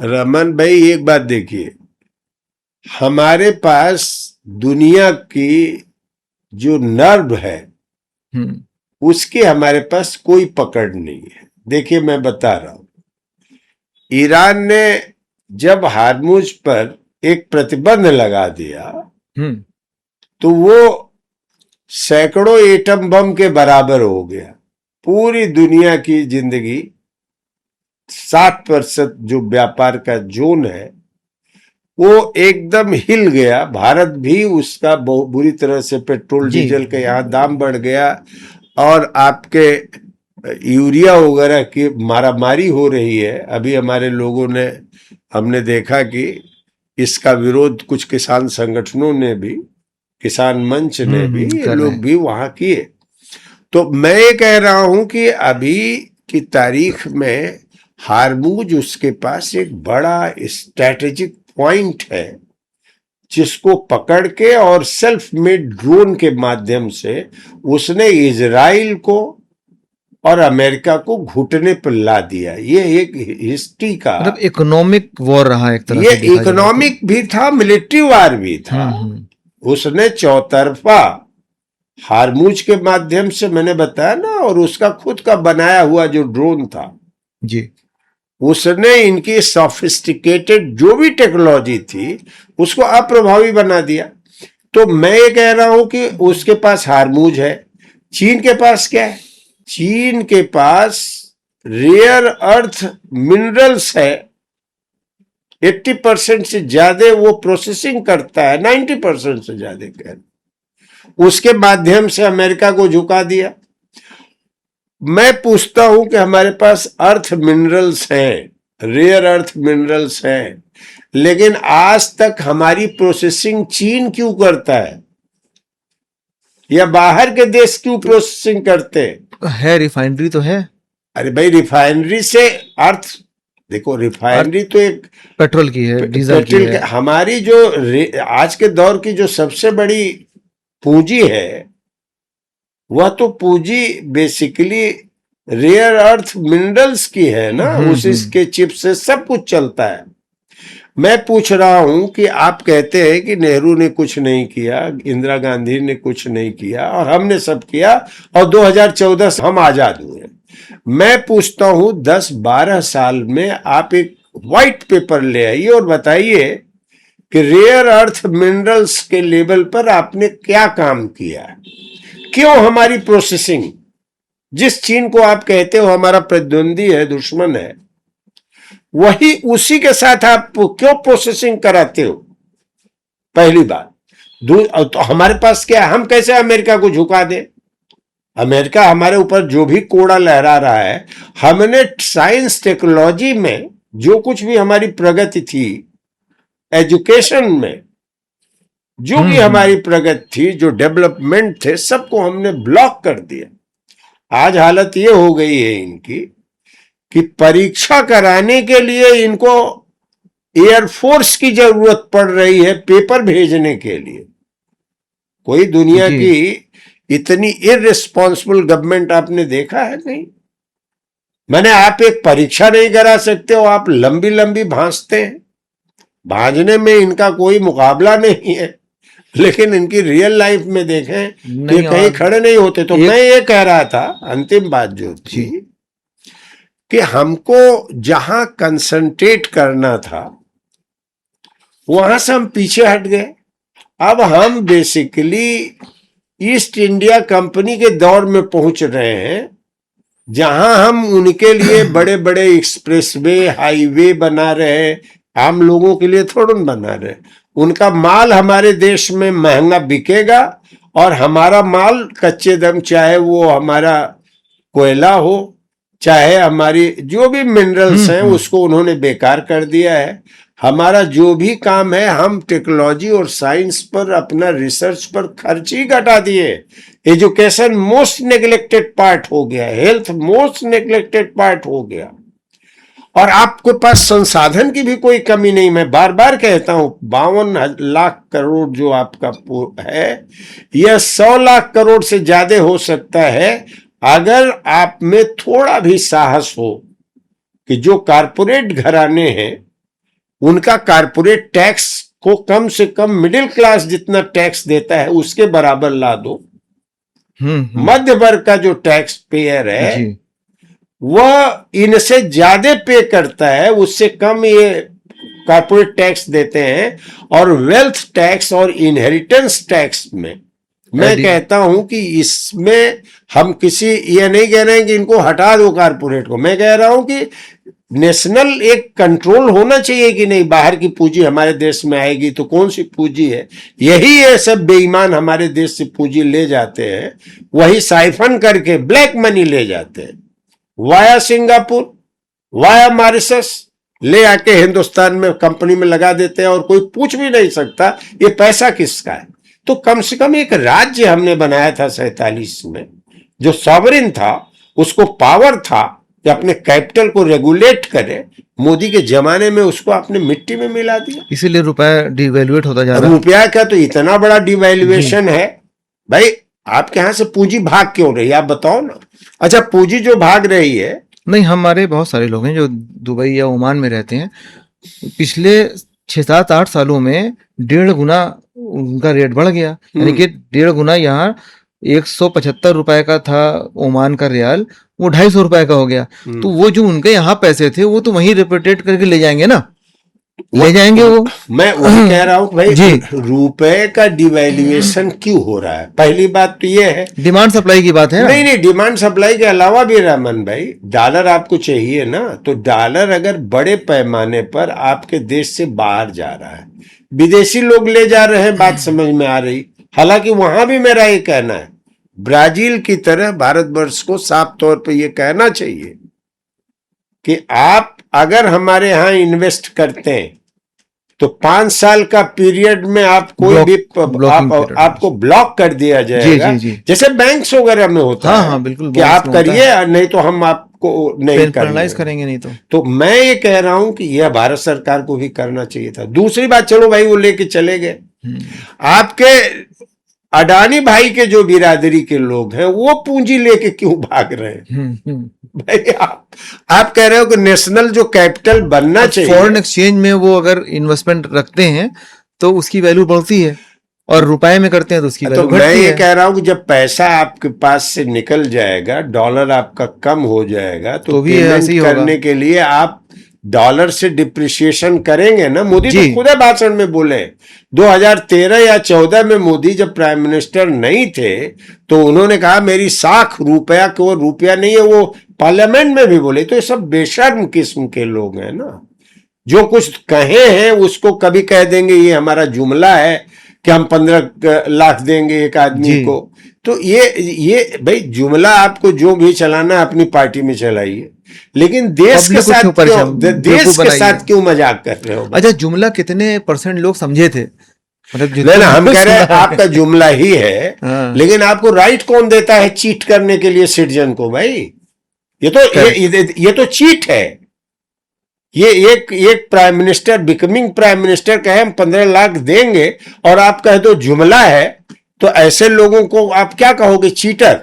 रमन भाई एक बात देखिए, हमारे पास दुनिया की जो नर्व है उसकी हमारे पास कोई पकड़ नहीं है। देखिए मैं बता रहा हूं, ईरान ने जब हार्मुज पर एक प्रतिबंध लगा दिया तो वो सैकड़ों एटम बम के बराबर हो गया। पूरी दुनिया की जिंदगी 60% जो व्यापार का जोन है वो एकदम हिल गया। भारत भी उसका बहुत बुरी तरह से, पेट्रोल डीजल के यहाँ दाम बढ़ गया और आपके यूरिया वगैरह की मारामारी हो रही है। अभी हमारे लोगों ने, हमने देखा कि इसका विरोध कुछ किसान संगठनों ने भी, किसान मंच ने भी, ये लोग भी वहां किए। तो मैं ये कह रहा हूं कि अभी की तारीख में हार्मुज उसके पास एक बड़ा स्ट्रेटेजिक पॉइंट है, जिसको पकड़ के और सेल्फ मेड ड्रोन के माध्यम से उसने इजराइल को और अमेरिका को घुटने पर ला दिया। ये एक हिस्ट्री का, मतलब इकोनॉमिक वॉर रहा एक तरह ये से। इकोनॉमिक भी था, मिलिट्री वार भी था। उसने चौतरफा हार्मुज के माध्यम से, मैंने बताया ना, और उसका खुद का बनाया हुआ जो ड्रोन था जी, उसने इनकी सोफिस्टिकेटेड जो भी टेक्नोलॉजी थी उसको अप्रभावी बना दिया। तो मैं ये कह रहा हूं कि उसके पास हार्मुज है। चीन के पास क्या है? चीन के पास रेयर अर्थ मिनरल्स है। 80% से ज्यादा वो प्रोसेसिंग करता है, 90% से ज्यादा कह, उसके माध्यम से अमेरिका को झुका दिया। मैं पूछता हूं कि हमारे पास अर्थ मिनरल्स हैं, रेयर अर्थ मिनरल्स हैं, लेकिन आज तक हमारी प्रोसेसिंग चीन क्यों करता है? या बाहर के देश क्यों प्रोसेसिंग करते हैं? है, रिफाइनरी तो है, अरे भाई, रिफाइनरी से अर्थ, देखो रिफाइनरी तो एक पेट्रोल की है, डीजल की पेट्रोल के, है। हमारी जो आज के दौर की जो सबसे बड़ी पूंजी है, वह तो पूंजी बेसिकली रेयर अर्थ मिनरल्स की है ना, उसी के चिप से सब कुछ चलता है। मैं पूछ रहा हूं कि आप कहते हैं कि नेहरू ने कुछ नहीं किया, इंदिरा गांधी ने कुछ नहीं किया और हमने सब किया, और 2014 से हम आजाद हुए। मैं पूछता हूं 10-12 साल में आप एक व्हाइट पेपर ले आइए और बताइए कि रेयर अर्थ मिनरल्स के लेवल पर आपने क्या काम किया। क्यों हमारी प्रोसेसिंग, जिस चीन को आप कहते हो हमारा प्रतिद्वंदी है, दुश्मन है, वही उसी के साथ आप क्यों प्रोसेसिंग कराते हो? पहली बात। तो हमारे पास क्या है, हम कैसे अमेरिका को झुका दें? अमेरिका हमारे ऊपर जो भी कोड़ा लहरा रहा है, हमने साइंस टेक्नोलॉजी में जो कुछ भी हमारी प्रगति थी, एजुकेशन में जो भी हमारी प्रगति थी, जो डेवलपमेंट थे, सबको हमने ब्लॉक कर दिया। आज हालत ये हो गई है इनकी कि परीक्षा कराने के लिए इनको एयरफोर्स की जरूरत पड़ रही है पेपर भेजने के लिए। कोई दुनिया की इतनी इररिस्पॉन्सिबल गवर्नमेंट आपने देखा है? नहीं। मैंने, आप एक परीक्षा नहीं करा सकते हो, आप लंबी लंबी भांजते हैं। भांजने में इनका कोई मुकाबला नहीं है, लेकिन इनकी रियल लाइफ में देखें कि कहीं खड़े नहीं होते। तो मैं ये कह रहा था, अंतिम बात जो थी, कि हमको जहां कंसंट्रेट करना था वहां से हम पीछे हट गए। अब हम बेसिकली ईस्ट इंडिया कंपनी के दौर में पहुंच रहे हैं, जहां हम उनके लिए बड़े बड़े एक्सप्रेसवे, हाईवे बना रहे हैं, आम लोगों के लिए थोड़ा बना रहे। उनका माल हमारे देश में महंगा बिकेगा और हमारा माल कच्चे दम, चाहे वो हमारा कोयला हो, चाहे हमारी जो भी मिनरल्स हैं, उसको उन्होंने बेकार कर दिया है। हमारा जो भी काम है, हम टेक्नोलॉजी और साइंस पर, अपना रिसर्च पर खर्च ही घटा दिए। एजुकेशन मोस्ट नेग्लेक्टेड पार्ट हो गया, हेल्थ मोस्ट नेग्लेक्टेड पार्ट हो गया, और आपके पास संसाधन की भी कोई कमी नहीं। मैं बार बार कहता हूं, 52 लाख करोड़ जो आपका है, यह 100 लाख करोड़ से ज्यादा हो सकता है अगर आप में थोड़ा भी साहस हो कि जो कारपोरेट घराने हैं उनका कारपोरेट टैक्स को कम से कम मिडिल क्लास जितना टैक्स देता है उसके बराबर ला दो। मध्य वर्ग का जो टैक्स पेयर है वह इनसे ज्यादा पे करता है, उससे कम ये कारपोरेट टैक्स देते हैं। और वेल्थ टैक्स और इनहेरिटेंस टैक्स में मैं कहता हूं कि इसमें हम किसी, ये नहीं कह रहे हैं कि इनको हटा दो कारपोरेट को, मैं कह रहा हूं कि नेशनल एक कंट्रोल होना चाहिए कि नहीं, बाहर की पूंजी हमारे देश में आएगी तो कौन सी पूंजी है। यही ये सब बेईमान हमारे देश से पूंजी ले जाते हैं, वही साइफन करके ब्लैक मनी ले जाते हैं, वाया सिंगापुर, वाया मॉरिशस, ले आके हिंदुस्तान में कंपनी में लगा देते हैं और कोई पूछ भी नहीं सकता ये पैसा किसका है। तो कम से कम एक राज्य हमने बनाया था 47 में, जो सॉवरेन था, उसको पावर था कि अपने कैपिटल को रेगुलेट करे। मोदी के जमाने में उसको आपने मिट्टी में मिला दिया, इसीलिए रुपया डिवैल्यूएट होता जा रहा है। रुपया का तो इतना बड़ा डिवैल्यूएशन है। भाई, आपके यहां से पूंजी भाग क्यों रही है, आप बताओ ना। अच्छा, पूंजी जो भाग रही है, नहीं, हमारे बहुत सारे लोग हैं जो दुबई या ओमान में रहते हैं, पिछले 6-7-8 सालों में 1.5 गुना उनका रेट बढ़ गया। यानी कि 1.5 गुना, यहाँ 175 रुपए का था ओमान का रियाल, वो 250 रुपए का हो गया। तो वो जो उनके यहाँ पैसे थे वो तो वहीं रिपेट्रिएट करके ले जाएंगे ना, ले जाएंगे वो। मैं वही कह रहा हूँ भाई, रुपए का डिवैल्यूएशन क्यों हो रहा है? पहली बात तो ये है, डिमांड सप्लाई की बात है। नहीं, डिमांड सप्लाई के अलावा भी रमन भाई, डॉलर आपको चाहिए ना, तो डॉलर अगर बड़े पैमाने पर आपके देश से बाहर जा रहा है, विदेशी लोग ले जा रहे हैं, बात समझ में आ रही। हालांकि वहां भी मेरा ये कहना है, ब्राजील की तरह भारतवर्ष को साफ तौर पे ये कहना चाहिए कि आप अगर हमारे यहां इन्वेस्ट करते हैं तो 5 साल का पीरियड में आप कोई भी आपको ब्लॉक कर दिया जाएगा। जी, जी। जैसे बैंक्स वगैरह में होता हाँ, है हाँ, बिल्कुल कि आप करिए, नहीं तो हम आपको नहीं पेनलाइज करेंगे नहीं तो मैं ये कह रहा हूं कि यह भारत सरकार को भी करना चाहिए था। दूसरी बात, चलो भाई वो लेके चले गए, आपके अडानी भाई के जो बिरादरी के लोग हैं वो पूंजी लेके क्यों भाग रहे हैं? भाई आप कह रहे हो कि नेशनल जो कैपिटल बनना चाहिए, फॉरेन एक्सचेंज में वो अगर इन्वेस्टमेंट रखते हैं तो उसकी वैल्यू बढ़ती है, और रुपए में करते हैं तो उसकी वैल्यू घटती है। मैं ये कह रहा हूं कि जब पैसा आपके पास से निकल जाएगा, डॉलर आपका कम हो जाएगा, तो भी ऐसे ही करने के लिए आप डॉलर से डिप्रिसिएशन करेंगे ना। मोदी तो खुद भाषण में बोले, 2013 या 14 में मोदी जब प्राइम मिनिस्टर नहीं थे तो उन्होंने कहा मेरी साख रुपया, को रुपया नहीं है, वो पार्लियामेंट में भी बोले। तो ये सब बेशर्म किस्म के लोग हैं ना, जो कुछ कहे हैं उसको कभी कह देंगे ये हमारा जुमला है कि हम 15 लाख देंगे एक आदमी को। तो ये भाई जुमला आपको जो भी चलाना अपनी पार्टी में चलाइए, लेकिन देश के साथ क्यों मजाक कर रहे हो? अच्छा, जुमला कितने % लोग समझे थे? मतलब नहीं, हम कह रहे हैं आपका जुमला ही है। हाँ। लेकिन आपको राइट कौन देता है चीट करने के लिए सिटीजन को? भाई ये तो चीट है। ये एक prime minister, becoming prime minister कहे हम 15 लाख देंगे और आप कह दो जुमला है, तो ऐसे लोगों को आप क्या कहोगे? चीटर।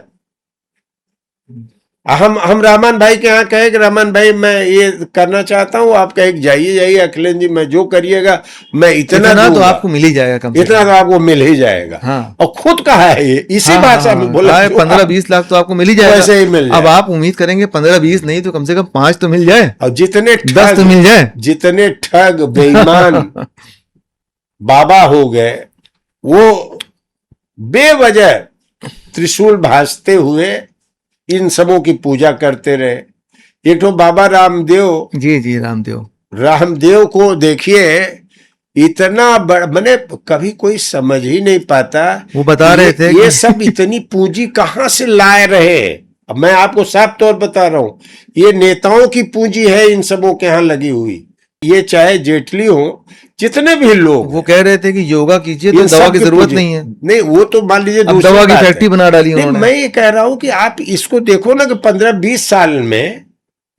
हम रहमान भाई के यहाँ कहे कि रहमान भाई मैं ये करना चाहता हूँ, आप कहे जाइए अखिलेश जी, मैं जो करिएगा मैं इतना तो आपको मिल ही जाएगा, कम से इतना तो आपको मिल ही जाएगा। हाँ। और खुद कहा है ये इसी भाषा में बोला, 15-20 लाख तो आपको मिल ही जाएगा। वैसे ही मिल जाए। अब आप उम्मीद करेंगे 15-20 नहीं तो कम से कम 5 तो मिल जाए, और जितने 10 तो मिल जाए। जितने ठग बेईमान बाबा हो गए, वो बेवजह त्रिशूल भाजते हुए इन सबों की पूजा करते रहे। एक तो बाबा रामदेव, जी रामदेव को देखिए, इतना बड़ा, मैंने कभी कोई समझ ही नहीं पाता। वो बता रहे थे ये सब इतनी पूंजी कहां से लाए रहे। अब मैं आपको साफ तौर बता रहा हूं, ये नेताओं की पूंजी है इन सबों के यहाँ लगी हुई। ये चाहे जेटली हो, जितने भी लोग, वो कह रहे थे कि योगा कीजिए तो दवा की जरूरत नहीं है। नहीं, वो तो मान लीजिए दवा की फैक्ट्री बना डाली उन्होंने। मैं ये कह रहा हूं कि आप इसको देखो ना कि 15-20 साल में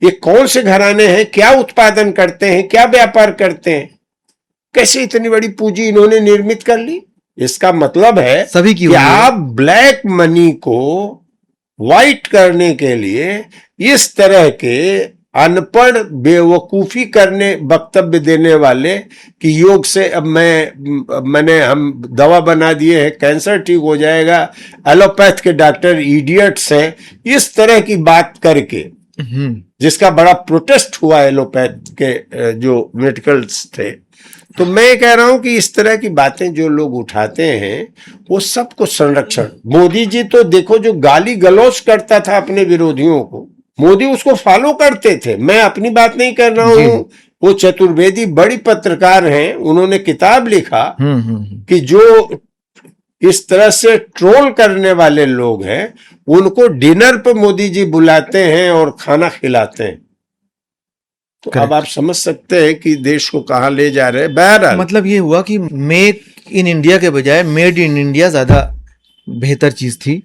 ये कौन से घराने हैं, क्या उत्पादन करते हैं, क्या व्यापार करते हैं, कैसे इतनी बड़ी पूंजी इन्होंने निर्मित कर ली। इसका मतलब है सभी कि आप ब्लैक मनी को व्हाइट करने के लिए इस तरह के अनपढ़ बेवकूफी करने वक्तव्य देने वाले कि योग से अब हम दवा बना दिए हैं, कैंसर ठीक हो जाएगा, एलोपैथ के डॉक्टर इडियट्स हैं, इस तरह की बात करके, जिसका बड़ा प्रोटेस्ट हुआ एलोपैथ के जो मेडिकल्स थे। तो मैं कह रहा हूं कि इस तरह की बातें जो लोग उठाते हैं वो सबको संरक्षण। मोदी जी तो देखो, जो गाली गलौज करता था अपने विरोधियों को, मोदी उसको फॉलो करते थे। मैं अपनी बात नहीं कर रहा हूं, वो चतुर्वेदी बड़ी पत्रकार हैं, उन्होंने किताब लिखा कि जो इस तरह से ट्रोल करने वाले लोग हैं उनको डिनर पे मोदी जी बुलाते हैं और खाना खिलाते हैं। तो अब आप समझ सकते हैं कि देश को कहां ले जा रहे हैं। बहरहाल मतलब ये हुआ कि मेक इन इंडिया के बजाय मेड इन इंडिया ज्यादा बेहतर चीज थी।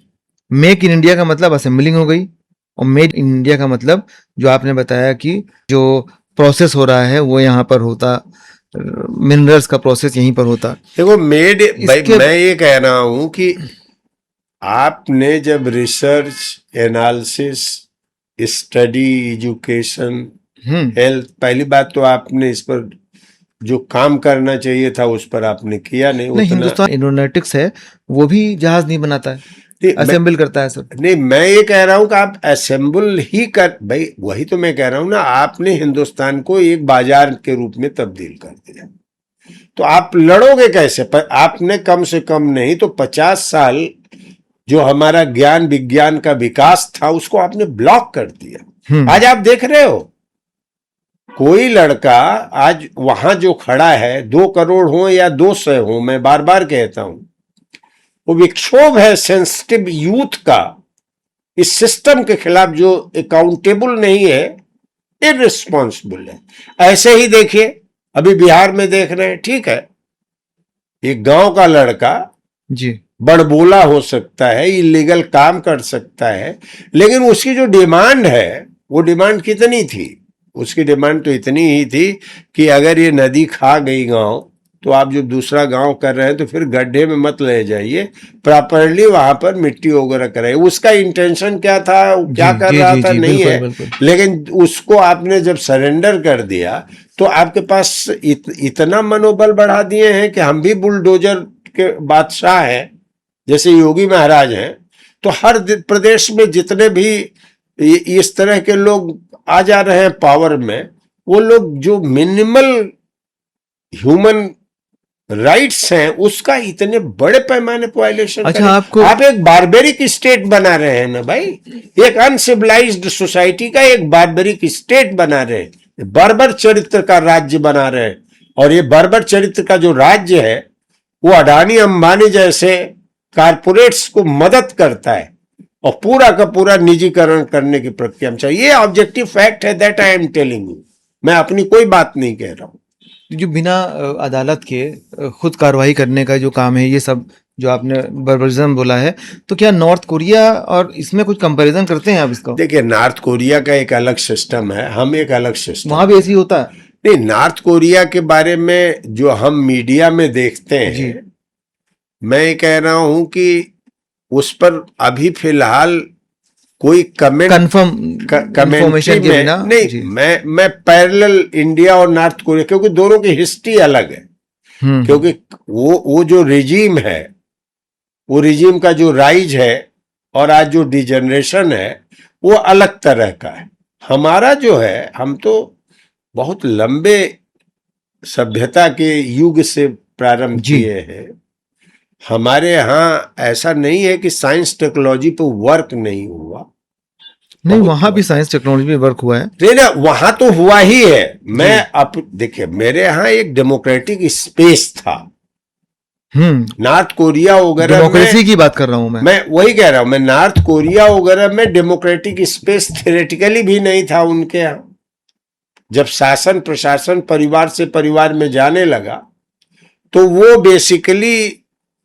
मेक इन इंडिया का मतलब असेंबलिंग हो गई, और मेड इन इंडिया का मतलब जो आपने बताया कि जो प्रोसेस हो रहा है वो यहाँ पर होता, मिनरल्स का प्रोसेस यहीं पर होता। देखो मेड, भाई मैं ये कह रहा हूं कि आपने जब research, analysis, study, education, health, पहली बात तो आपने इस पर जो काम करना चाहिए था उस पर आपने किया नहीं। हिंदुस्तान एरोनॉटिक्स है, वो भी जहाज नहीं बनाता है, असेंबल करता है सब। नहीं, मैं ये कह रहा हूं कि आप असेंबल ही कर, भाई वही तो मैं कह रहा हूं ना, आपने हिंदुस्तान को एक बाजार के रूप में तब्दील कर दिया, तो आप लड़ोगे कैसे? पर आपने कम से कम नहीं तो 50 साल जो हमारा ज्ञान विज्ञान का विकास था उसको आपने ब्लॉक कर दिया। आज आप देख रहे हो, कोई लड़का आज वहां जो खड़ा है, 2 करोड़ हो या 200 हो, मैं बार बार कहता हूं, वो विक्षोभ है सेंसिटिव यूथ का इस सिस्टम के खिलाफ, जो अकाउंटेबल नहीं है, इररिस्पॉन्सिबल है। ऐसे ही देखिए अभी बिहार में देख रहे हैं, ठीक है, एक गांव का लड़का जी बड़बोला हो सकता है, इलीगल काम कर सकता है, लेकिन उसकी जो डिमांड है, वो डिमांड कितनी थी? उसकी डिमांड तो इतनी ही थी कि अगर ये नदी खा गई गांव, तो आप जो दूसरा गांव कर रहे हैं तो फिर गड्ढे में मत ले जाइए, प्रॉपरली वहां पर मिट्टी वगैरह कराइए। उसका इंटेंशन क्या था, क्या कर रहा था, नहीं है, लेकिन उसको आपने जब सरेंडर कर दिया तो आपके पास इतना मनोबल बढ़ा दिए हैं कि हम भी बुलडोजर के बादशाह हैं, जैसे योगी महाराज हैं। तो हर प्रदेश में जितने भी इस तरह के लोग आ जा रहे हैं पावर में, वो लोग जो मिनिमल ह्यूमन राइट्स हैं उसका इतने बड़े पैमाने पर वायलेशन। अच्छा, आप एक बारबेरिक स्टेट बना रहे हैं ना भाई, एक अनसिविलाइज्ड सोसाइटी का एक बारबेरिक स्टेट बना रहे हैं, बर्बर चरित्र का राज्य बना रहे हैं। और ये बर्बर चरित्र का जो राज्य है वो अडानी अंबानी जैसे कारपोरेट्स को मदद करता है और पूरा का पूरा निजीकरण करने की प्रक्रिया में चाहिए। ये ऑब्जेक्टिव फैक्ट है, that I am telling you, मैं अपनी कोई बात नहीं कह रहा हूं। जो बिना अदालत के खुद कार्रवाई करने का जो काम है, ये सब जो आपने बर्बरिज्म बोला है, तो क्या नॉर्थ कोरिया और इसमें कुछ कंपैरिजन करते हैं आप इसका? देखिए, नॉर्थ कोरिया का एक अलग सिस्टम है, हम एक अलग सिस्टम। वहां भी ऐसी होता है? नहीं, नॉर्थ कोरिया के बारे में जो हम मीडिया में देखते हैं, मैं कह रहा हूं कि उस पर अभी फिलहाल कोई कमेंट इन्फॉर्मेशन के बिना नहीं। मैं पैरेलल इंडिया और नॉर्थ कोरिया, क्योंकि दोनों की हिस्ट्री अलग है। क्योंकि वो जो रिजीम है, वो रिजीम का जो राइज है और आज जो डिजनरेशन है वो अलग तरह का है। हमारा जो है, हम तो बहुत लंबे सभ्यता के युग से प्रारंभ किए हैं। हमारे यहाँ ऐसा नहीं है कि साइंस टेक्नोलॉजी पे वर्क नहीं हुआ, नहीं, वहां भी साइंस टेक्नोलॉजी पे वर्क हुआ है। नहीं ना, वहां तो हुआ ही है। मैं अब देखिए, मेरे यहाँ एक डेमोक्रेटिक स्पेस था। नॉर्थ कोरिया वगैरह, डेमोक्रेसी की बात कर रहा हूं मैं वही कह रहा हूं। मैं नॉर्थ कोरिया वगैरह में डेमोक्रेटिक स्पेस थ्योरेटिकली भी नहीं था उनके यहाँ। जब शासन प्रशासन परिवार से परिवार में जाने लगा, तो वो बेसिकली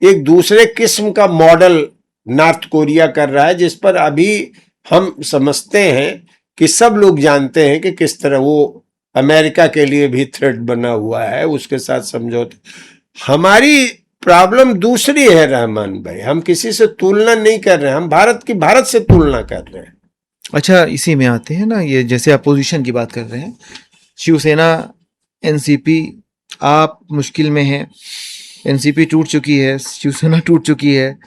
एक दूसरे किस्म का मॉडल नॉर्थ कोरिया कर रहा है, जिस पर अभी हम समझते हैं कि सब लोग जानते हैं कि किस तरह वो अमेरिका के लिए भी थ्रेट बना हुआ है, उसके साथ समझौते। हमारी प्रॉब्लम दूसरी है रहमान भाई, हम किसी से तुलना नहीं कर रहे हैं, हम भारत से तुलना कर रहे हैं। अच्छा, इसी में आते हैं ना, ये जैसे अपोजिशन की बात कर रहे हैं, शिवसेना, एनसीपी, आप मुश्किल में हैं। एनसीपी टूट चुकी है, शिवसेना टूट चुकी है,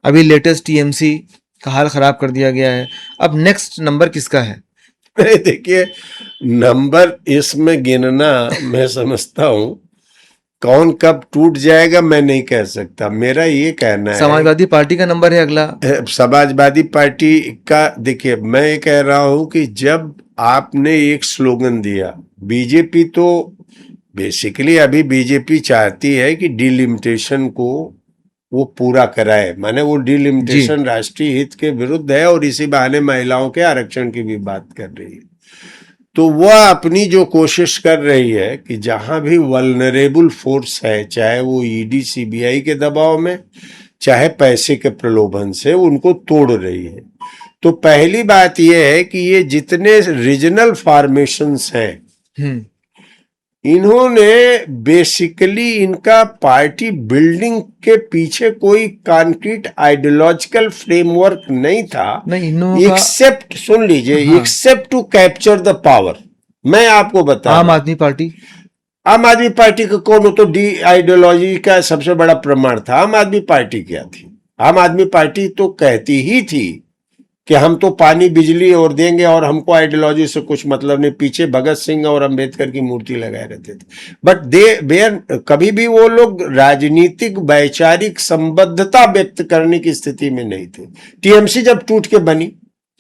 अभी लेटेस्ट टीएमसी का हाल खराब कर दिया गया है। अब नेक्स्ट नंबर किसका है? देखिए, नंबर इसमें गिनना मैं समझता हूं, कौन कब टूट जाएगा मैं नहीं कह सकता। मेरा ये कहना है, समाजवादी पार्टी का नंबर है अगला। समाजवादी पार्टी का, देखिए मैं ये कह रहा हूं कि जब आपने एक स्लोगन दिया, बीजेपी तो बेसिकली अभी बीजेपी चाहती है कि डिलिमिटेशन को वो पूरा कराए, माने वो डिलिमिटेशन राष्ट्रीय हित के विरुद्ध है और इसी बहाने महिलाओं के आरक्षण की भी बात कर रही है। तो वह अपनी जो कोशिश कर रही है कि जहां भी वल्नरेबल फोर्स है, चाहे वो ईडी सीबीआई के दबाव में, चाहे पैसे के प्रलोभन से, उनको तोड़ रही है। तो पहली बात यह है कि ये जितने रीजनल फॉर्मेशंस हैं, इन्होंने बेसिकली इनका पार्टी बिल्डिंग के पीछे कोई कॉन्क्रीट आइडियोलॉजिकल फ्रेमवर्क नहीं था, एक्सेप्ट, सुन लीजिए, except to capture the power. मैं आपको बता, आम आदमी पार्टी का कौन हो, तो डी आइडियोलॉजी का सबसे बड़ा प्रमाण था। आम आदमी पार्टी क्या थी? आम आदमी पार्टी तो कहती ही थी कि हम तो पानी बिजली और देंगे और हमको आइडियोलॉजी से कुछ मतलब नहीं। पीछे भगत सिंह और अंबेडकर की मूर्ति लगाए रहते थे, बट कभी भी वो लोग राजनीतिक वैचारिक संबद्धता व्यक्त करने की स्थिति में नहीं थे। टीएमसी जब टूट के बनी,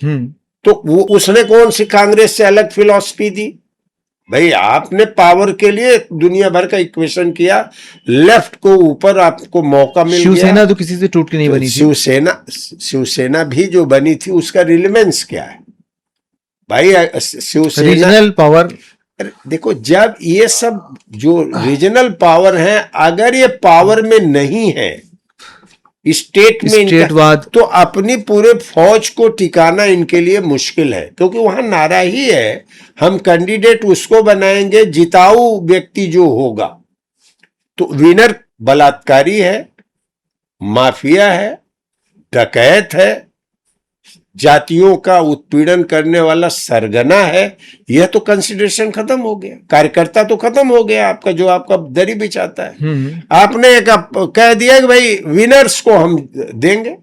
तो वो उसने कौन सी कांग्रेस से अलग फिलॉसफी दी? भाई, आपने पावर के लिए दुनिया भर का इक्वेशन किया, लेफ्ट को ऊपर आपको मौका मिल गया। शिवसेना तो किसी से टूट के नहीं बनी थी। शिवसेना भी जो बनी थी उसका रिलेवेंस क्या है भाई? शिवसेना रीजनल पावर अरे देखो, जब ये सब जो रीजनल पावर हैं, अगर ये पावर में नहीं है, स्टेट में स्टेटवाद, तो अपनी पूरे फौज को टिकाना इनके लिए मुश्किल है, क्योंकि वहां नारा ही है हम कैंडिडेट उसको बनाएंगे जिताऊ व्यक्ति जो होगा। तो विनर बलात्कारी है, माफिया है, डकैत है, जातियों का उत्पीड़न करने वाला सरगना है। यह तो कंसिडरेशन खत्म हो गया, कार्यकर्ता तो खत्म हो गया आपका, जो आपका दरी बिछाता है। आपने एक कह दिया कि भाई विनर्स को हम देंगे,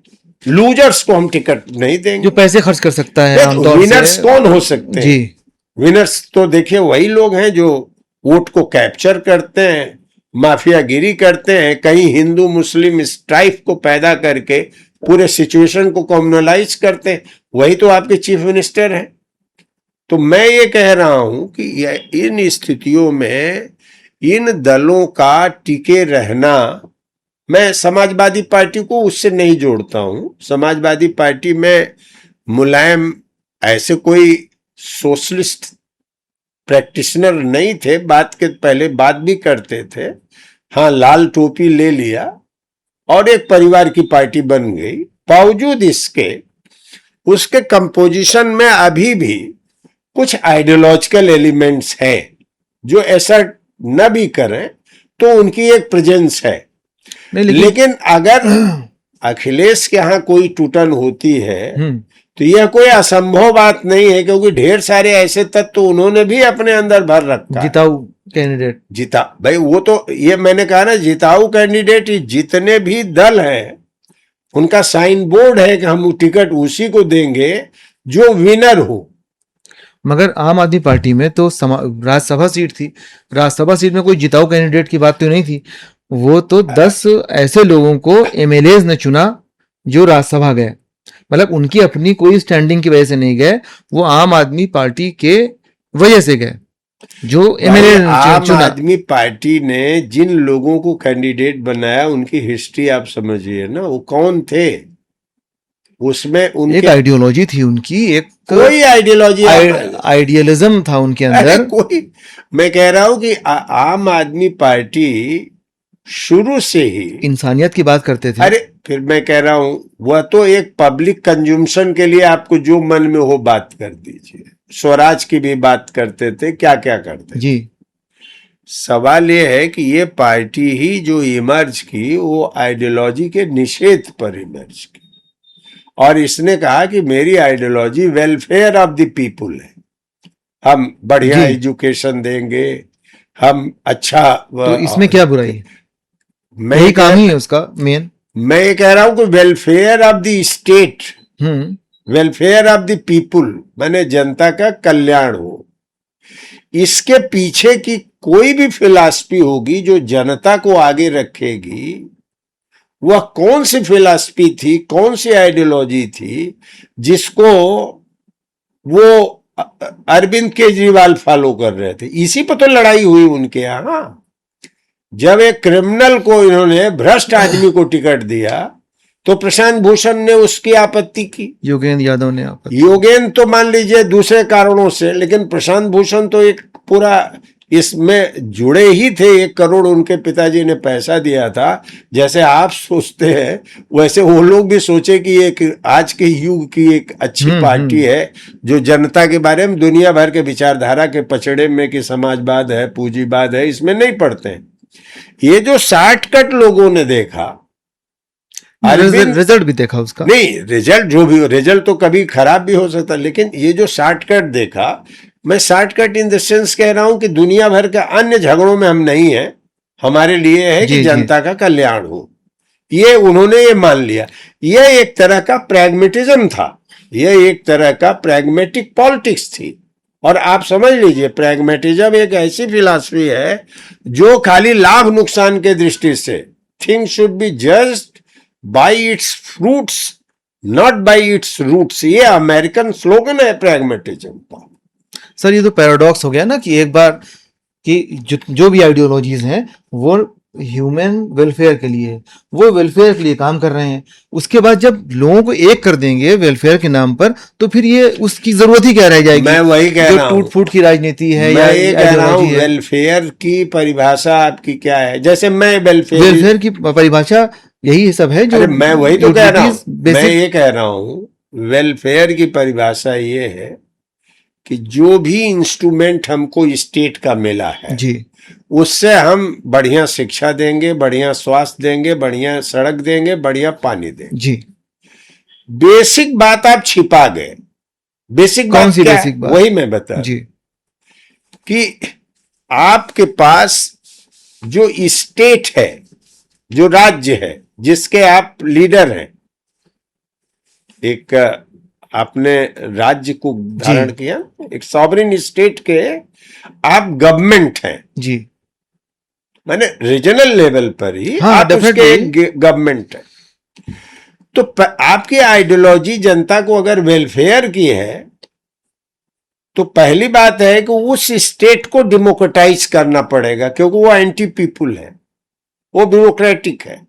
लूजर्स को हम टिकट नहीं देंगे। जो पैसे खर्च कर सकता है आमतौर विनर्स से। कौन हो सकते हैं? जी, विनर्स तो देखिए वही लोग हैं जो वोट को कैप्चर करते हैं, माफियागिरी करते हैं, कहीं हिंदू मुस्लिम स्ट्राइफ को पैदा करके पूरे सिचुएशन को कम्युनलाइज करते हैं। वही तो आपके चीफ मिनिस्टर हैं। तो मैं ये कह रहा हूं कि इन स्थितियों में इन दलों का टिके रहना, मैं समाजवादी पार्टी को उससे नहीं जोड़ता हूं। समाजवादी पार्टी में मुलायम ऐसे कोई सोशलिस्ट प्रैक्टिशनर नहीं थे, बात के पहले बात भी करते थे। हाँ, लाल टोपी ले लिया और एक परिवार की पार्टी बन गई। बावजूद इसके उसके कंपोजिशन में अभी भी कुछ आइडियोलॉजिकल एलिमेंट्स हैं, जो ऐसा न भी करें तो उनकी एक प्रेजेंस है। नहीं लेकिन अगर अखिलेश के यहाँ कोई टूटन होती है तो यह कोई असंभव बात नहीं है, क्योंकि ढेर सारे ऐसे तत्व उन्होंने भी अपने अंदर भर रखा। जिताऊ कैंडिडेट, जीता भाई, वो तो ये मैंने कहा ना, जिताऊ कैंडिडेट जितने भी दल हैं उनका साइन बोर्ड है कि हम टिकट उसी को देंगे जो विनर हो। मगर आम आदमी पार्टी में तो राज्यसभा सीट थी, राज्यसभा सीट में कोई जिताऊ कैंडिडेट की बात तो नहीं थी। वो तो 10 ऐसे लोगों को एमएलएज ने चुना जो राज्यसभा गए, मतलब उनकी अपनी कोई स्टैंडिंग की वजह से नहीं गए, वो आम आदमी पार्टी के वजह से गए जो एमएलए आम चुना। आदमी पार्टी ने जिन लोगों को कैंडिडेट बनाया उनकी हिस्ट्री आप समझिए ना, वो कौन थे। उसमें उनके एक आइडियोलॉजी थी उनकी, एक कोई आइडियोलॉजी आइडियलिज्म था उनके अंदर। कोई, मैं कह रहा हूं कि आम आदमी पार्टी शुरू से ही इंसानियत की बात करते थे। अरे फिर मैं कह रहा हूं, वह तो एक पब्लिक कंजम्पशन के लिए आपको जो मन में हो बात कर दीजिए। स्वराज की भी बात करते थे, क्या क्या करते जी। सवाल ये है कि ये पार्टी ही जो इमर्ज की वो आइडियोलॉजी के निषेध पर इमर्ज की, और इसने कहा कि मेरी ideology welfare of the people है। हम बढ़िया एजुकेशन देंगे, हम अच्छा। तो इसमें क्या बुराई है? मैं यही काम ही है उसका मेन। मैं ये कह रहा हूं कि welfare of the state, welfare of the people, माने जनता का कल्याण हो। इसके पीछे की कोई भी फिलॉसफी होगी जो जनता को आगे रखेगी, वह कौन सी फिलॉसफी थी, कौन सी आइडियोलॉजी थी जिसको वो अरविंद केजरीवाल फॉलो कर रहे थे। इसी पर तो लड़ाई हुई उनके यहाँ। जब एक क्रिमिनल को इन्होंने, भ्रष्ट आदमी को टिकट दिया तो प्रशांत भूषण ने उसकी आपत्ति की, योगेंद्र यादव ने आपत्ति। योगेंद्र तो मान लीजिए दूसरे कारणों से, लेकिन प्रशांत भूषण तो एक पूरा इसमें जुड़े ही थे। 1 करोड़ उनके पिताजी ने पैसा दिया था। जैसे आप सोचते हैं वैसे वो लोग भी सोचे कि एक आज के युग की एक अच्छी पार्टी है जो जनता के बारे में, दुनिया भर के विचारधारा के पचड़े में कि समाजवाद है, पूंजीवाद है, इसमें नहीं पड़ते हैं। ये जो शॉर्टकट लोगों ने देखा, रिजल्ट भी देखा उसका। नहीं, रिजल्ट जो भी हो, रिजल्ट तो कभी खराब भी हो सकता, लेकिन ये जो शॉर्टकट देखा, मैं शॉर्टकट इन द सेंस कह रहा हूं कि दुनिया भर के अन्य झगड़ों में हम नहीं है, हमारे लिए है कि जनता का कल्याण हो। ये उन्होंने ये मान लिया। ये एक तरह का प्रैग्मेटिज्म था, ये एक तरह का प्रैग्मेटिक पॉलिटिक्स थी। और आप समझ लीजिए, प्रैग्मेटिज्म एक ऐसी फिलॉसफी है जो खाली लाभ नुकसान के दृष्टि से, thing should be judged by its fruits not by its roots. ये अमेरिकन स्लोगन है प्रैग्मेटिज्म का। सर ये तो पैराडॉक्स हो गया ना कि एक बार कि जो भी आइडियोलॉजीज हैं वो ह्यूमन वेलफेयर के लिए, वो वेलफेयर के लिए काम कर रहे हैं। उसके बाद जब लोगों को एक कर देंगे वेलफेयर के नाम पर, तो फिर ये उसकी जरूरत ही क्या रह जाएगी? मैं वही कह जो रहा हूँ, टूट फूट की राजनीति है या मैं ये कह रहा हूँ, आइडियोलॉजी है। वेलफेयर की परिभाषा आपकी क्या है? जैसे मैं वेलफेयर की परिभाषा यही सब है जो अरे मैं वही तो कह रहा हूँ, मैं बेसिक। ये कह रहा हूँ, वेलफेयर की परिभाषा ये है कि जो भी इंस्ट्रूमेंट हमको स्टेट का मिला है, जी उससे हम बढ़िया शिक्षा देंगे, बढ़िया स्वास्थ्य देंगे, बढ़िया सड़क देंगे, बढ़िया पानी देंगे। जी। बेसिक बात आप छिपा गए। बेसिक कौन बात सी क्या है? बेसिक बात? वही मैं बता जी कि आपके पास जो स्टेट है, जो राज्य है, जिसके आप लीडर हैं, एक आपने राज्य को धारण किया, एक सॉवरेन स्टेट के आप गवर्नमेंट हैं, जी। माने रीजनल लेवल पर ही हाँ, आप उसके definitely। एक गवर्नमेंट है। तो आपकी आइडियोलॉजी जनता को अगर वेलफेयर की है, तो पहली बात है कि उस स्टेट को डेमोक्रेटाइज करना पड़ेगा, क्योंकि वो एंटी पीपुल है, वो ब्यूरोक्रेटिक है।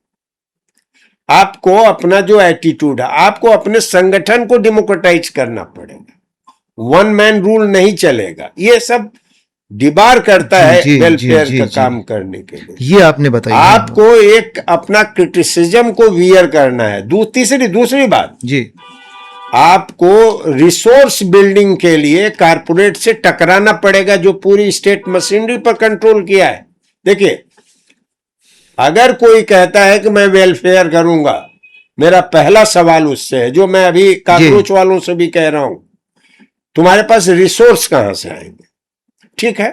आपको अपना जो एटीट्यूड है, आपको अपने संगठन को डेमोक्रेटाइज करना पड़ेगा। वन मैन रूल नहीं चलेगा। ये सब डिबार करता है वेलफेयर का काम करने के लिए। ये आपने बताया। आपको एक अपना क्रिटिसिज्म को वियर करना है। दूसरी बात जी, आपको रिसोर्स बिल्डिंग के लिए कारपोरेट से टकराना पड़ेगा, जो पूरी स्टेट मशीनरी पर कंट्रोल किया है। देखिए, अगर कोई कहता है कि मैं वेलफेयर करूंगा, मेरा पहला सवाल उससे है, जो मैं अभी कॉकरोच वालों से भी कह रहा हूं, तुम्हारे पास रिसोर्स कहां से आएंगे? ठीक है,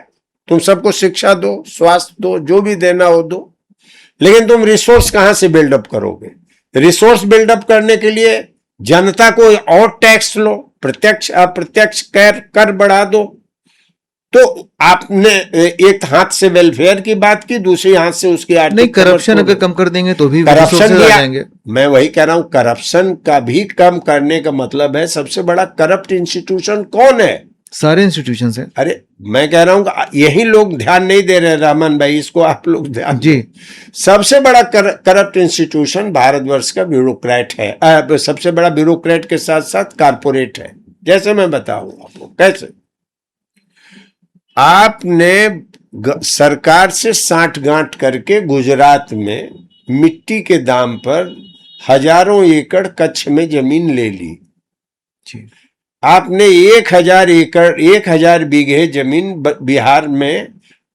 तुम सबको शिक्षा दो, स्वास्थ्य दो, जो भी देना हो दो, लेकिन तुम रिसोर्स कहां से बिल्डअप करोगे? रिसोर्स बिल्डअप करने के लिए जनता को और टैक्स लो, प्रत्यक्ष अप्रत्यक्ष कर बढ़ा दो। तो आपने एक हाथ से वेलफेयर की बात की, दूसरी हाथ से उसकी आर्थिक नहीं, करप्शन अगर कम कर देंगे तो भी करप्शन भी आ जाएंगे। मैं वही कह रहा हूं, करप्शन का भी कम करने का मतलब है, सबसे बड़ा करप्ट इंस्टीट्यूशन कौन है? सारे इंस्टीट्यूशन है। अरे मैं कह रहा हूं, यही लोग ध्यान नहीं दे रहे रहमान भाई, इसको आप लोग ध्यान जी। सबसे बड़ा करप्ट इंस्टीट्यूशन भारतवर्ष का ब्यूरोक्रेट है। सबसे बड़ा ब्यूरोक्रेट के साथ साथ कारपोरेट है। जैसे मैं बताऊं आपको कैसे। आपने सरकार से साठगांठ करके गुजरात में मिट्टी के दाम पर हजारों एकड़ कच्छ में जमीन ले ली। जी। आपने 1000 बीघे जमीन बिहार में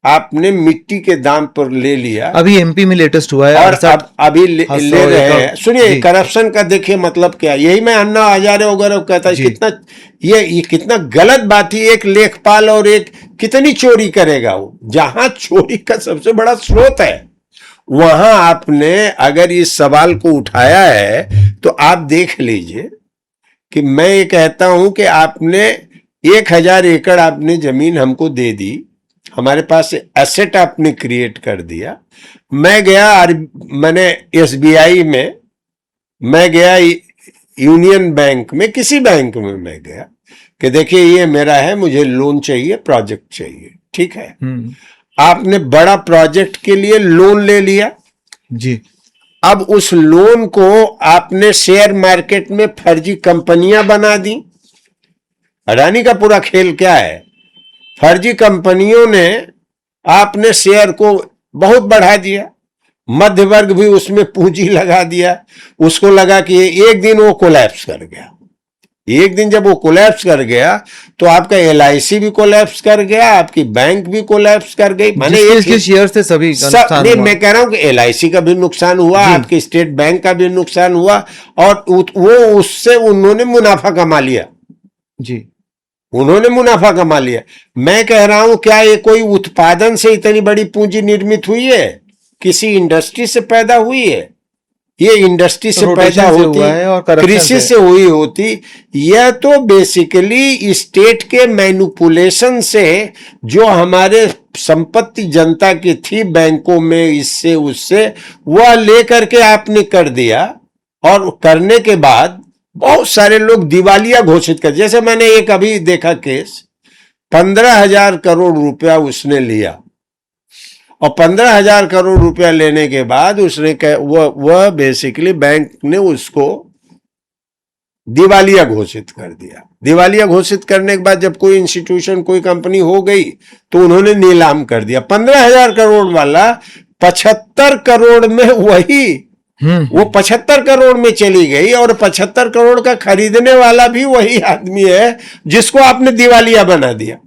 आपने मिट्टी के दाम पर ले लिया। अभी एमपी में लेटेस्ट हुआ है, और अभी ले रहे हैं। सुनिए, करप्शन का देखिए मतलब क्या, यही मैं अन्ना हजारे वगैरह कहता है, कितना ये कितना गलत बात है। एक लेखपाल और एक कितनी चोरी करेगा वो? जहां चोरी का सबसे बड़ा स्रोत है, वहां आपने अगर इस सवाल को उठाया है, तो आप देख लीजिए कि मैं ये कहता हूं कि आपने 1000 एकड़ आपने जमीन हमको दे दी, हमारे पास एसेट आपने क्रिएट कर दिया। मैं गया, मैंने एसबीआई में, मैं गया यूनियन बैंक में, किसी बैंक में मैं गया कि देखिए ये मेरा है, मुझे लोन चाहिए, प्रोजेक्ट चाहिए। ठीक है, आपने बड़ा प्रोजेक्ट के लिए लोन ले लिया जी। अब उस लोन को आपने शेयर मार्केट में फर्जी कंपनियां बना दी। अडानी का पूरा खेल क्या है? फर्जी कंपनियों ने आपने शेयर को बहुत बढ़ा दिया, मध्य वर्ग भी उसमें पूंजी लगा दिया। उसको लगा कि एक दिन वो कोलैप्स कर गया। एक दिन जब वो कोलैप्स कर गया, तो आपका एलआईसी भी कोलैप्स कर गया, आपकी बैंक भी कोलैप्स कर गई। माने जिसके शेयर थे सभी नहीं, मैं कह रहा हूं कि एलआईसी का भी नुकसान हुआ, आपके स्टेट बैंक का भी नुकसान हुआ, और वो उससे उन्होंने मुनाफा कमा लिया। जी, उन्होंने मुनाफा कमा लिया। मैं कह रहा हूं, क्या ये कोई उत्पादन से इतनी बड़ी पूंजी निर्मित हुई है? किसी इंडस्ट्री से पैदा हुई है? ये इंडस्ट्री से पैदा होती, कृषि से हुई होती। यह तो बेसिकली स्टेट के मैनिपुलेशन से, जो हमारे संपत्ति जनता की थी बैंकों में, इससे उससे, वह लेकर के आपने कर दिया। और करने के बाद बहुत सारे लोग दिवालिया घोषित कर, जैसे मैंने एक अभी देखा केस, 15,000 करोड़ रुपया उसने लिया और 15,000 करोड़ रुपया लेने के बाद उसने वह बेसिकली बैंक ने उसको दिवालिया घोषित कर दिया। दिवालिया घोषित करने के बाद जब कोई इंस्टीट्यूशन कोई कंपनी हो गई तो उन्होंने नीलाम कर दिया। 15,000 करोड़ वाला 75 करोड़ में वो 75 करोड़ में चली गई, और 75 करोड़ का खरीदने वाला भी वही आदमी है जिसको आपने दिवालिया बना दिया।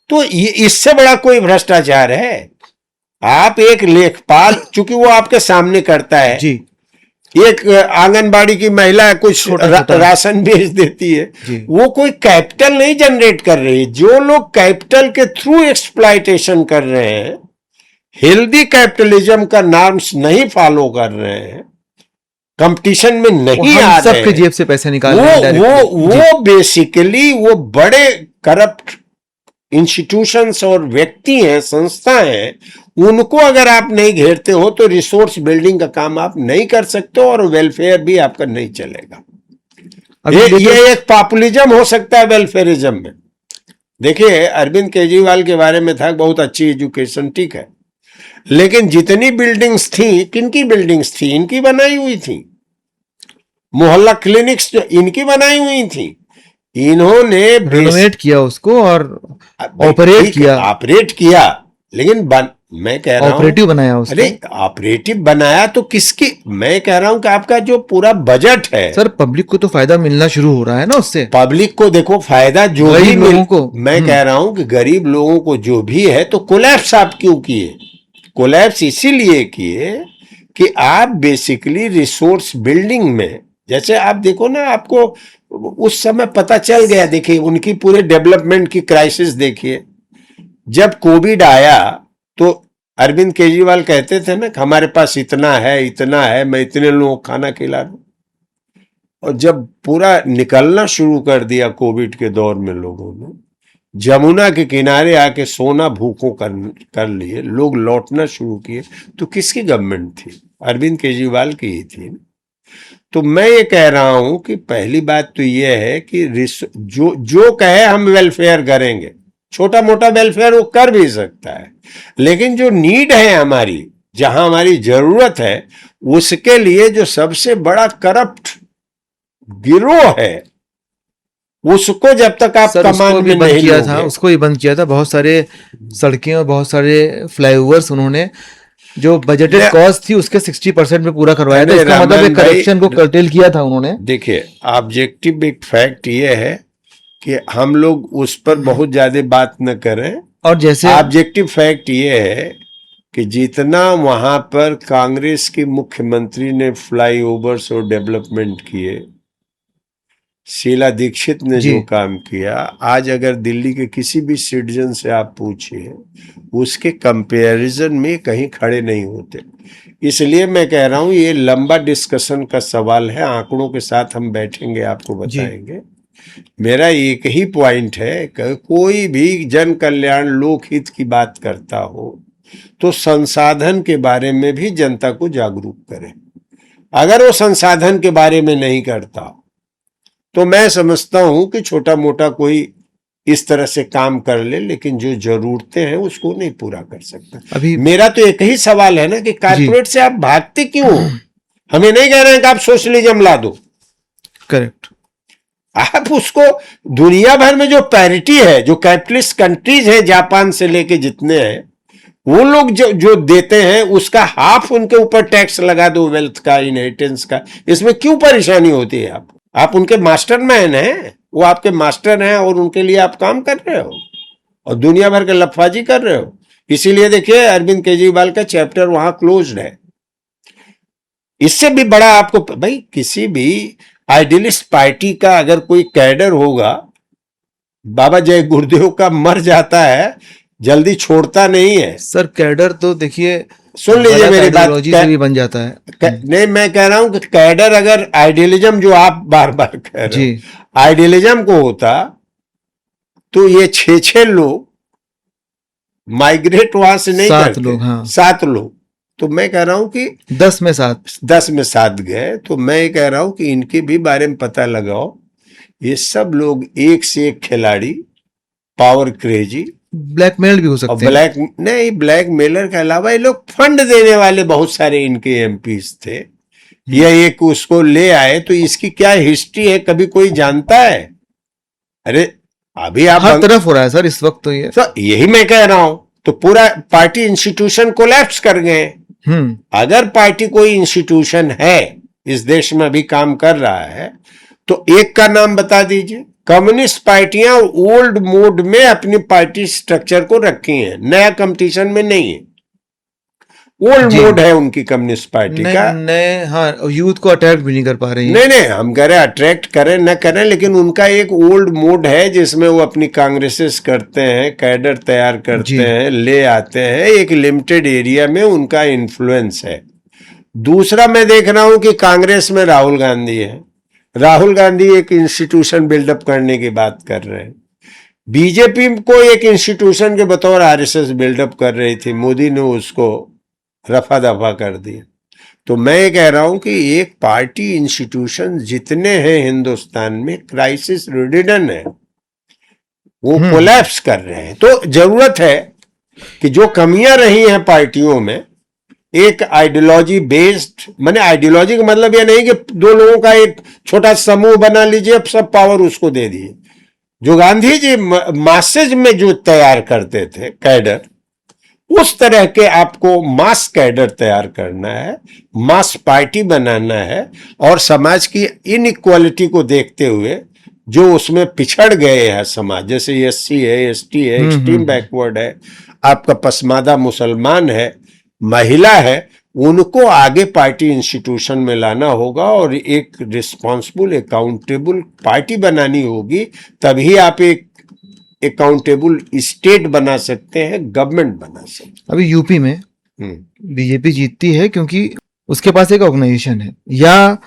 तो इससे बड़ा कोई भ्रष्टाचार है? आप एक लेखपाल, चूंकि वो आपके सामने करता है जी, एक आंगनबाड़ी की महिला कुछ राशन भेज देती है, वो कोई कैपिटल नहीं जनरेट कर रही है। जो लोग कैपिटल के थ्रू एक्सप्लॉयटेशन कर रहे हैं, हेल्दी कैपिटलिज्म का नॉर्म्स नहीं फॉलो कर रहे हैं, कंपटीशन में नहीं आ रहे, सबके जेब से पैसे निकाल रहे हैं, वो बेसिकली वो बड़े करप्ट इंस्टीट्यूशंस और व्यक्ति हैं, संस्था हैं, उनको अगर आप नहीं घेरते हो तो रिसोर्स बिल्डिंग का काम आप नहीं कर सकते हो, और वेलफेयर भी आपका नहीं चलेगा। ये एक पॉपुलिज्म हो सकता है वेलफेयरिज्म में। देखिए, अरविंद केजरीवाल के बारे में था बहुत अच्छी एजुकेशन, ठीक है, लेकिन जितनी बिल्डिंग्स थी, किनकी बिल्डिंग्स थी? इनकी बनाई हुई थी। मोहल्ला क्लिनिक्स जो इनकी बनाई हुई थी, इन्होंने रेनोवेट किया उसको और ऑपरेट किया, लेकिन मैं कह रहा हूं ऑपरेटिव बनाया उसको। अरे ऑपरेटिव बनाया तो किसकी? मैं कह रहा हूं कि आपका जो पूरा बजट है सर, पब्लिक को तो फायदा मिलना शुरू हो रहा है ना उससे। पब्लिक को देखो फायदा जो भी लोगों को, मैं कह रहा हूं कि गरीब लोगों को जो भी है, तो कोलैप्स आप क्यों किए? कोलैप्स इसीलिए किए कि आप बेसिकली रिसोर्स बिल्डिंग में, जैसे आप देखो ना, आपको उस समय पता चल गया। देखिए उनकी पूरे डेवलपमेंट की क्राइसिस देखिए। जब कोविड आया तो अरविंद केजरीवाल कहते थे ना कि हमारे पास इतना है, मैं इतने लोगों को खाना खिला दूं। और जब पूरा निकलना शुरू कर दिया कोविड के दौर में, लोगों ने जमुना के किनारे आके सोना भूखों कर लिए, लोग लौटना शुरू किए, तो किसकी गवर्नमेंट थी? अरविंद केजरीवाल की ही थी। तो मैं ये कह रहा हूं कि पहली बात तो ये है कि जो कहे हम वेलफेयर करेंगे, छोटा मोटा वेलफेयर वो कर भी सकता है, लेकिन जो नीड है हमारी, जहां हमारी जरूरत है, उसके लिए जो सबसे बड़ा करप्ट गिरोह है, उसको जब तक आप कमान में नहीं किया था, उसको ही बंद किया था। बहुत सारे सड़कें और बहुत सारे फ्लाईओवर्स उन्होंने जो बजटेड कॉस्ट थी उसके 60% में पूरा करवाया था। इसका मतलब करप्शन को कर्टेल किया था उन्होंने। देखिए, ऑब्जेक्टिव एक फैक्ट ये है कि हम लोग उस पर बहुत ज्यादा बात न करें, और जैसे ऑब्जेक्टिव फैक्ट ये है कि जितना वहां पर कांग्रेस के मुख्यमंत्री ने फ्लाईओवर्स और डेवलपमेंट किए, शीला दीक्षित ने जो काम किया, आज अगर दिल्ली के किसी भी सिटीजन से आप पूछिए, उसके कंपैरिजन में कहीं खड़े नहीं होते। इसलिए मैं कह रहा हूं ये लंबा डिस्कशन का सवाल है, आंकड़ों के साथ हम बैठेंगे, आपको बताएंगे। मेरा एक ही पॉइंट है कि कोई भी जन कल्याण लोकहित की बात करता हो तो संसाधन के बारे में भी जनता को जागरूक करे। अगर वो संसाधन के बारे में नहीं करता तो मैं समझता हूं कि छोटा मोटा कोई इस तरह से काम कर ले, लेकिन जो जरूरतें हैं उसको नहीं पूरा कर सकता। अभी मेरा तो एक ही सवाल है ना कि कारपोरेट से आप भागते क्यों? हमें नहीं कह रहे हैं कि आप सोशलिज्म ला दो, करेक्ट, आप उसको दुनिया भर में जो पैरिटी है, जो कैपिटलिस्ट कंट्रीज है, जापान से लेके जितने हैं, वो लोग जो देते हैं उसका हाफ उनके ऊपर टैक्स लगा दो, वेल्थ का, इनहेरिटेंस का। इसमें क्यों परेशानी होती है? आप उनके मास्टरमैन हैं, वो आपके मास्टर हैं, और उनके लिए आप काम कर रहे हो और दुनिया भर के लफाजी कर रहे हो। इसीलिए देखिए अरविंद केजरीवाल का चैप्टर वहां क्लोज्ड है। इससे भी बड़ा आपको भाई, किसी भी आइडियलिस्ट पार्टी का अगर कोई कैडर होगा, बाबा जय गुरुदेव का मर जाता है, जल्दी छोड़ता नहीं है सर। कैडर तो देखिए, सुन लीजिए मेरी बात, से भी बन जाता है। नहीं, मैं कह रहा हूं कि कैडर अगर आइडियलिज्म, जो आप बार बार कह रहे हो, आइडियलिज्म को होता तो ये 6 लोग माइग्रेट वहां से नहीं करते, 7 लोग, हाँ। 7 लोग। तो मैं कह रहा हूं कि 10 में 7 गए। तो मैं ये कह रहा हूं कि इनके भी बारे में पता लगाओ। ये सब लोग एक से एक खिलाड़ी, पावर क्रेजी, ब्लैकमेल भी हो और सकते हैं। ब्लैकमेलर के अलावा ये लोग फंड देने वाले बहुत सारे इनके एमपीज थे। या एक उसको ले आए, तो इसकी क्या हिस्ट्री है कभी कोई जानता है? अरे अभी आप हर तरफ हो रहा है सर इस वक्त तो ये। तो यही मैं कह रहा हूं, तो पूरा पार्टी इंस्टीट्यूशन कोलैप्स कर गए। अगर पार्टी कोई इंस्टीट्यूशन है इस देश में अभी काम कर रहा है, तो एक का नाम बता दीजिए। कम्युनिस्ट पार्टियां ओल्ड मोड में अपनी पार्टी स्ट्रक्चर को रखी हैं, नया कंपटीशन में नहीं है। ओल्ड मोड है उनकी कम्युनिस्ट पार्टी का। हाँ, यूथ को अट्रैक्ट भी नहीं कर पा रही है। नहीं, हम कह रहे अट्रैक्ट करें न करें, लेकिन उनका एक ओल्ड मोड है जिसमें वो अपनी कांग्रेसेस करते हैं, कैडर तैयार करते हैं, ले आते हैं। एक लिमिटेड एरिया में उनका इन्फ्लुएंस है। दूसरा मैं देख रहा हूं कि कांग्रेस में राहुल गांधी है। राहुल गांधी एक इंस्टीट्यूशन बिल्डअप करने की बात कर रहे हैं। बीजेपी को एक इंस्टीट्यूशन के बतौर आरएसएस बिल्डअप कर रही थी, मोदी ने उसको रफा दफा कर दिया। तो मैं ये कह रहा हूं कि एक पार्टी इंस्टीट्यूशन जितने हैं हिंदुस्तान में क्राइसिस रिडन है, वो कोलैप्स कर रहे हैं। तो जरूरत है कि जो कमियां रही हैं पार्टियों में, एक आइडियोलॉजी बेस्ड, माने आइडियोलॉजी का मतलब यह नहीं कि दो लोगों का एक छोटा समूह बना लीजिए, अब सब पावर उसको दे दिए। जो गांधी जी मासेज में जो तैयार करते थे कैडर, उस तरह के आपको मास कैडर तैयार करना है, मास पार्टी बनाना है। और समाज की इनइक्वालिटी को देखते हुए जो उसमें पिछड़ गए हैं समाज, जैसे एससी है, एसटी है, एक्सट्रीम बैकवर्ड है, आपका पसमादा मुसलमान है, महिला है, उनको आगे पार्टी इंस्टीट्यूशन में लाना होगा और एक रिस्पॉन्सिबल अकाउंटेबल पार्टी बनानी होगी। तभी आप एक अकाउंटेबल स्टेट बना सकते हैं, गवर्नमेंट बना सकते हैं। अभी यूपी में बीजेपी जीतती है क्योंकि उसके पास एक ऑर्गेनाइजेशन है, या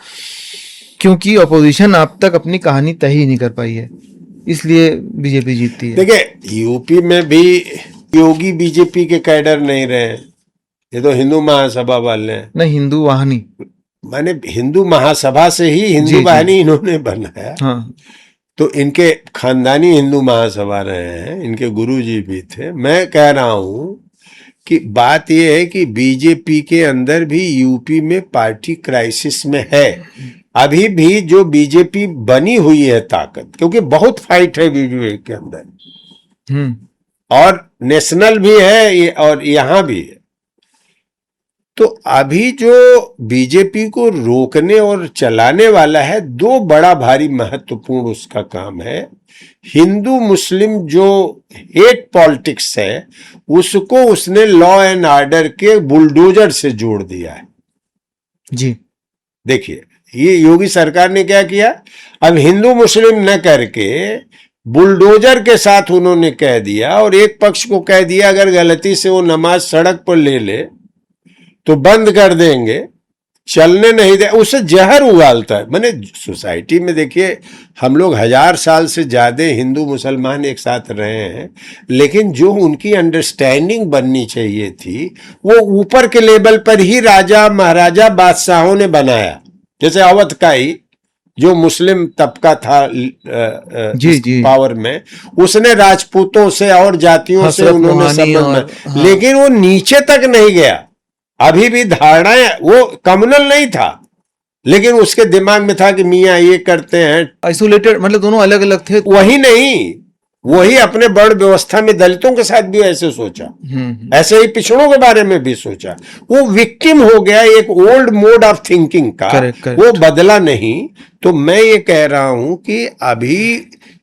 क्योंकि अपोजिशन अब तक अपनी कहानी तय ही नहीं कर पाई है, इसलिए बीजेपी जीतती है। देखिए यूपी में भी योगी बीजेपी के कैडर नहीं रहे, ये तो हिंदू महासभा वाले हैं। नहीं, हिंदू वाहिनी, माने हिंदू महासभा से ही हिंदू वाहिनी इन्होंने बनाया। हाँ। तो इनके खानदानी हिंदू महासभा रहे हैं, इनके गुरुजी भी थे। मैं कह रहा हूं कि बात यह है कि बीजेपी के अंदर भी यूपी में पार्टी क्राइसिस में है। अभी भी जो बीजेपी बनी हुई है ताकत, क्योंकि बहुत फाइट है बीजेपी के अंदर, और नेशनल भी है और यहां भी है। तो अभी जो बीजेपी को रोकने और चलाने वाला है, दो बड़ा भारी महत्वपूर्ण उसका काम है। हिंदू मुस्लिम जो हेट पॉलिटिक्स है, उसको उसने लॉ एंड ऑर्डर के बुलडोजर से जोड़ दिया है। जी देखिए, ये योगी सरकार ने क्या किया, अब हिंदू मुस्लिम न करके बुलडोजर के साथ उन्होंने कह दिया, और एक पक्ष को कह दिया अगर गलती से वो नमाज सड़क पर ले ले तो बंद कर देंगे, चलने नहीं दे, उससे जहर उगालता है। माने सोसाइटी में देखिए, हम लोग 1000 साल से ज्यादा हिंदू मुसलमान एक साथ रहे हैं, लेकिन जो उनकी अंडरस्टैंडिंग बननी चाहिए थी, वो ऊपर के लेवल पर ही राजा महाराजा बादशाहों ने बनाया। जैसे अवध का ही जो मुस्लिम तबका था पावर में, उसने राजपूतों से और जातियों से उन्होंने संबंध, लेकिन वो नीचे तक नहीं गया। अभी भी धारणाएं, वो कम्युनल नहीं था, लेकिन उसके दिमाग में था कि मियाँ ये करते हैं, आइसोलेटेड, मतलब दोनों अलग अलग थे। वही नहीं, वही अपने बड़ व्यवस्था में दलितों के साथ भी ऐसे सोचा, ऐसे ही पिछड़ों के बारे में भी सोचा। वो विक्टिम हो गया एक ओल्ड मोड ऑफ थिंकिंग का। correct. वो बदला नहीं। तो मैं ये कह रहा हूं कि अभी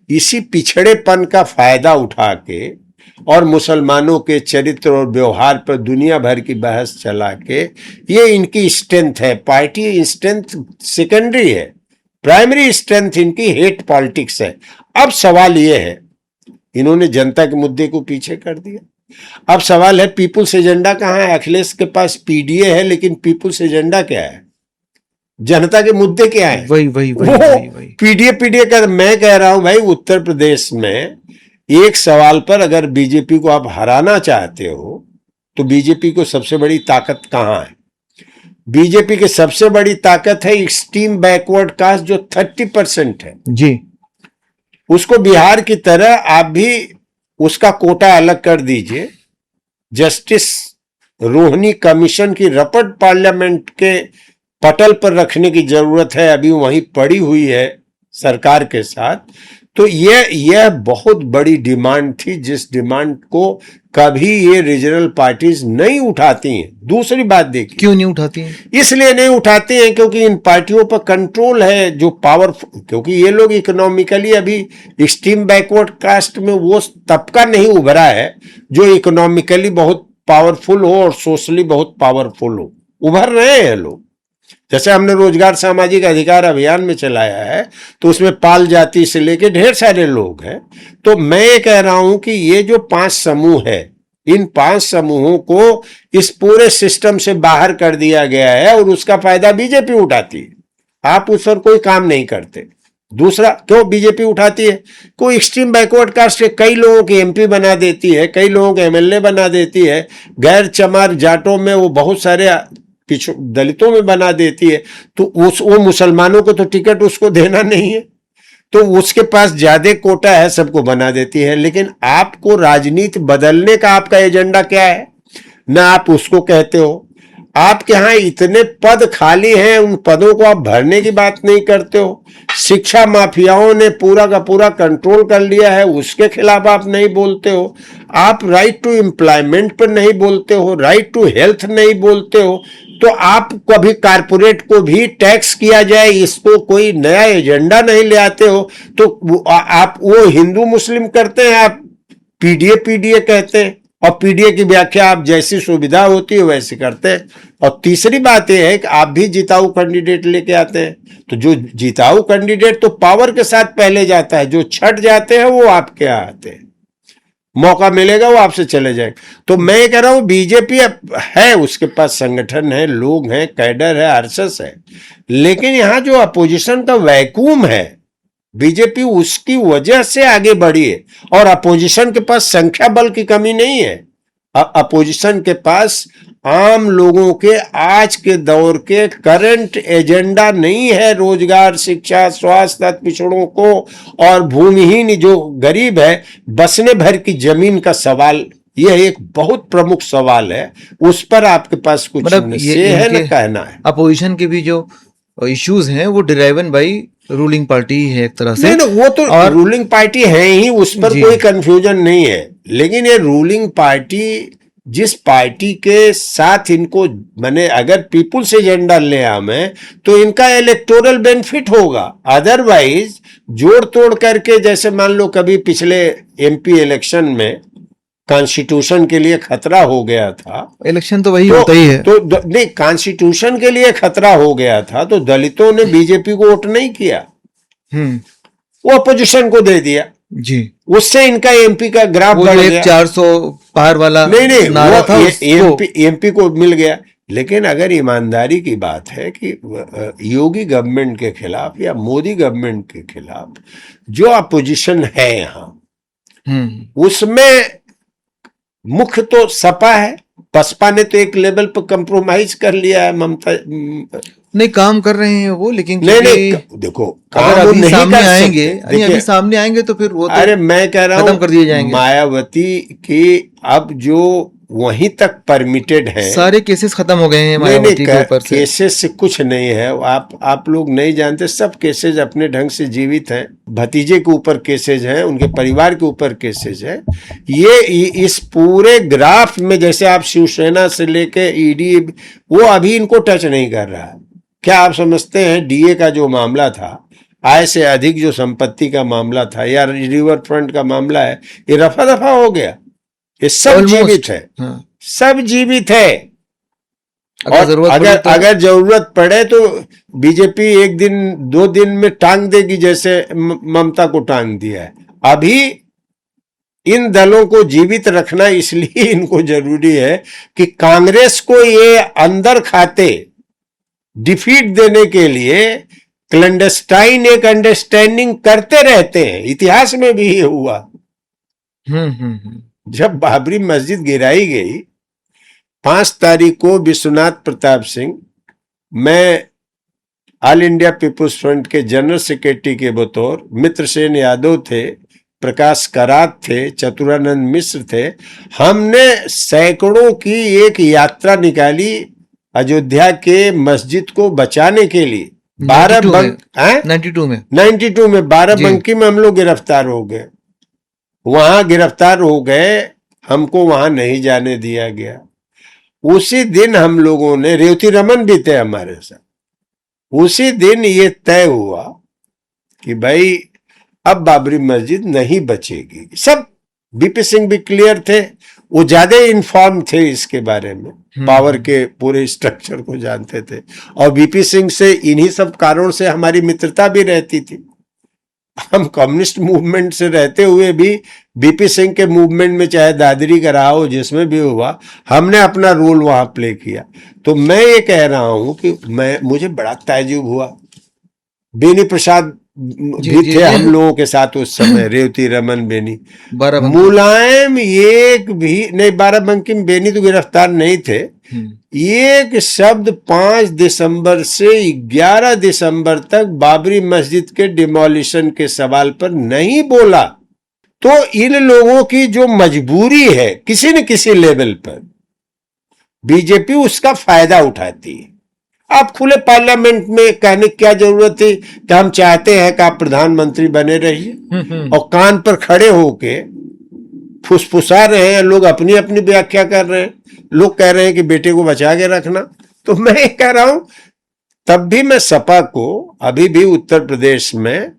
इसी पिछड़ेपन का फायदा उठा के और मुसलमानों के चरित्र और व्यवहार पर दुनिया भर की बहस चला के, ये इनकी स्ट्रेंथ है। पार्टी स्ट्रेंथ सेकेंडरी है, प्राइमरी स्ट्रेंथ इनकी हेट पॉलिटिक्स है। अब सवाल ये है, इन्होंने जनता के मुद्दे को पीछे कर दिया। अब सवाल है पीपुल्स एजेंडा कहाँ है? अखिलेश के पास पीडीए है, लेकिन पीपुल्स एजेंडा क्या है? जनता के मुद्दे क्या है? वही पीडीए का। मैं कह रहा हूं भाई, उत्तर प्रदेश में एक सवाल पर अगर बीजेपी को आप हराना चाहते हो, तो बीजेपी को सबसे बड़ी ताकत कहां है? बीजेपी की सबसे बड़ी ताकत है एक्सट्रीम बैकवर्ड कास्ट, जो 30% है। जी, उसको बिहार की तरह आप भी उसका कोटा अलग कर दीजिए। जस्टिस रोहिणी कमीशन की रपट पार्लियामेंट के पटल पर रखने की जरूरत है, अभी वहीं पड़ी हुई है सरकार के साथ। तो यह बहुत बड़ी डिमांड थी, जिस डिमांड को कभी ये रीजनल पार्टीज नहीं उठाती हैं। दूसरी बात देखिए, क्यों नहीं उठाती हैं? इसलिए नहीं उठाती हैं क्योंकि इन पार्टियों पर कंट्रोल है, जो पावरफुल, क्योंकि ये लोग इकोनॉमिकली अभी एक्सट्रीम बैकवर्ड कास्ट में वो तबका नहीं उभरा है जो इकोनॉमिकली बहुत पावरफुल हो और सोशली बहुत पावरफुल हो। उभर रहे हैं लोग। जैसे हमने रोजगार सामाजिक अधिकार अभियान में चलाया है, तो उसमें पाल जाति से लेके ढेर सारे लोग हैं। तो मैं ये कह रहा हूं कि ये जो 5 समूह है, इन 5 समूहों को इस पूरे सिस्टम से बाहर कर दिया गया है और उसका फायदा बीजेपी उठाती है। आप उस पर कोई काम नहीं करते। दूसरा, क्यों बीजेपी उठाती है? कोई एक्सट्रीम बैकवर्ड कास्ट के कई लोगों के एमपी बना देती है, कई लोगों के एमएलए बना देती है, गैर चमार जाटों में वो बहुत सारे दलितों में बना देती है। तो वो मुसलमानों को तो टिकट उसको देना नहीं है, तो उसके पास ज्यादा कोटा है, सबको बना देती है। लेकिन आपको राजनीति बदलने का आपका एजेंडा क्या है? ना आप उसको कहते हो। आपके यहाँ इतने पद खाली हैं, उन पदों को आप भरने की बात नहीं करते हो। शिक्षा माफियाओं ने पूरा का पूरा कंट्रोल कर लिया है, उसके खिलाफ आप नहीं बोलते हो। आप राइट टू एम्प्लॉयमेंट पर नहीं बोलते हो, राइट टू हेल्थ नहीं बोलते हो। तो आप कभी कारपोरेट को भी टैक्स किया जाए, इसको कोई नया एजेंडा नहीं ले आते हो। तो आप वो हिंदू मुस्लिम करते हैं, आप पीडीए कहते हैं, और पीडीए की व्याख्या आप जैसी सुविधा होती है वैसे करते हैं। और तीसरी बात यह है कि आप भी जिताऊ कैंडिडेट लेके आते हैं। तो जो जिताऊ कैंडिडेट तो पावर के साथ पहले जाता है, जो छट जाते हैं वो आपके यहाँ आते हैं, मौका मिलेगा वो आपसे चले जाएंगे। तो मैं कह रहा हूं बीजेपी है, उसके पास संगठन है, लोग हैं, कैडर है, आरएसएस है, लेकिन यहां जो अपोजिशन का वैक्यूम है, बीजेपी उसकी वजह से आगे बढ़ी है। और अपोजिशन के पास संख्या बल की कमी नहीं है। अपोजिशन के पास आम लोगों के आज के दौर के करंट एजेंडा नहीं है। रोजगार, शिक्षा, स्वास्थ्य, पिछड़ों को और भूमिहीन जो गरीब है, बसने भर की जमीन का सवाल, यह एक बहुत प्रमुख सवाल है। उस पर आपके पास कुछ से है न कहना है। अपोजिशन के भी जो इश्यूज हैं वो डिराइवन बाई रूलिंग पार्टी है एक तरह से। नहीं, वो तो रूलिंग पार्टी है ही, उस पर कोई कंफ्यूजन नहीं है। लेकिन ये रूलिंग पार्टी, जिस पार्टी के साथ इनको, मैंने अगर पीपुल्स एजेंडा ले आए तो इनका इलेक्टोरल बेनिफिट होगा। अदरवाइज जोड़ तोड़ करके, जैसे मान लो कभी पिछले एमपी इलेक्शन में कॉन्स्टिट्यूशन के लिए खतरा हो गया था। इलेक्शन तो वही होता ही है। तो नहीं, कॉन्स्टिट्यूशन के लिए खतरा हो गया था तो दलितों ने बीजेपी को वोट नहीं किया, वो अपोजिशन को दे दिया जी। उससे इनका एमपी का ग्राफ बढ़ गया। 400 पार वाला नहीं नारा था, एमपी को मिल गया। लेकिन अगर ईमानदारी की बात है कि योगी गवर्नमेंट के खिलाफ या मोदी गवर्नमेंट के खिलाफ जो अपोजिशन है यहाँ, उसमें मुख्य तो सपा है। बसपा ने तो एक लेवल पर कंप्रोमाइज कर लिया है। ममता नहीं काम कर रहे हैं वो, लेकिन नहीं देखो, अगर अभी सामने आएंगे, अभी सामने आएंगे तो फिर वो तो अरे मैं कह रहा हूं खत्म कर दिए जाएंगे। मायावती की अब जो वहीं तक परमिटेड है, सारे केसेस खत्म हो गए हैं मायावती के ऊपर से। केसेस से कुछ नहीं है। आप लोग नहीं जानते, सब केसेज अपने ढंग से जीवित हैं। भतीजे के ऊपर केसेज हैं, उनके परिवार के ऊपर केसेज हैं। ये इस पूरे ग्राफ में, जैसे आप शिवसेना से लेके ईडी, वो अभी इनको टच नहीं कर रहा है। क्या आप समझते हैं डीए का जो मामला था, आय से अधिक जो संपत्ति का मामला था, या रिवर फ्रंट का मामला है, ये रफा दफा हो गया। ये सब जीवित है, सब जीवित है। और अगर जरूरत पड़े तो बीजेपी 1 दिन 2 दिन में टांग देगी, जैसे ममता को टांग दिया है। अभी इन दलों को जीवित रखना इसलिए इनको जरूरी है कि कांग्रेस को ये अंदर खाते डिफीट देने के लिए क्लैंडस्टाइन एक अंडरस्टैंडिंग करते रहते हैं। इतिहास में भी ये हुआ। जब बाबरी मस्जिद गिराई गई 5 तारीख को, विश्वनाथ प्रताप सिंह, मैं ऑल इंडिया पीपुल्स फ्रंट के जनरल सेक्रेटरी के बतौर, मित्रसेन यादव थे प्रकाश करात थे, चतुरानंद मिश्र थे, हमने सैकड़ों की एक यात्रा निकाली अयोध्या के मस्जिद को बचाने के लिए। 12 बंक 92 में 12 बंकी में हम लोग गिरफ्तार हो गए, वहां गिरफ्तार हो गए, हमको वहां नहीं जाने दिया गया। उसी दिन हम लोगों ने, रेवती रमन भी थे हमारे साथ, उसी दिन ये तय हुआ कि भाई अब बाबरी मस्जिद नहीं बचेगी। सब बीपी सिंह भी क्लियर थे, वो ज्यादा इन्फॉर्म थे इसके बारे में, पावर के पूरे स्ट्रक्चर को जानते थे। और बीपी सिंह से इन्हीं सब कारणों से हमारी मित्रता भी रहती थी। हम कम्युनिस्ट मूवमेंट से रहते हुए भी बीपी सिंह के मूवमेंट में, चाहे दादरी का रहा हो, जिसमें भी हुआ, हमने अपना रोल वहां प्ले किया। तो मैं ये कह रहा हूं कि मुझे बड़ा ताज्जुब हुआ। बेनी प्रसाद भी थे हम लोगों के साथ उस समय, रेवती रमन, बेनी, मुलायम एक भी नहीं, 12 बंकी में बेनी तो गिरफ्तार नहीं थे। एक शब्द 5 दिसंबर से 11 दिसंबर तक बाबरी मस्जिद के डिमोलिशन के सवाल पर नहीं बोला। तो इन लोगों की जो मजबूरी है किसी न किसी लेवल पर, बीजेपी उसका फायदा उठाती है। आप खुले पार्लियामेंट में कहने की क्या जरूरत थी कि हम चाहते हैं कि आप प्रधानमंत्री बने रहिए, और कान पर खड़े होके फुसफुसा रहे हैं लोग, अपनी अपनी व्याख्या कर रहे हैं। लोग कह रहे हैं कि बेटे को बचा के रखना। तो मैं ये कह रहा हूं, तब भी मैं सपा को अभी भी उत्तर प्रदेश में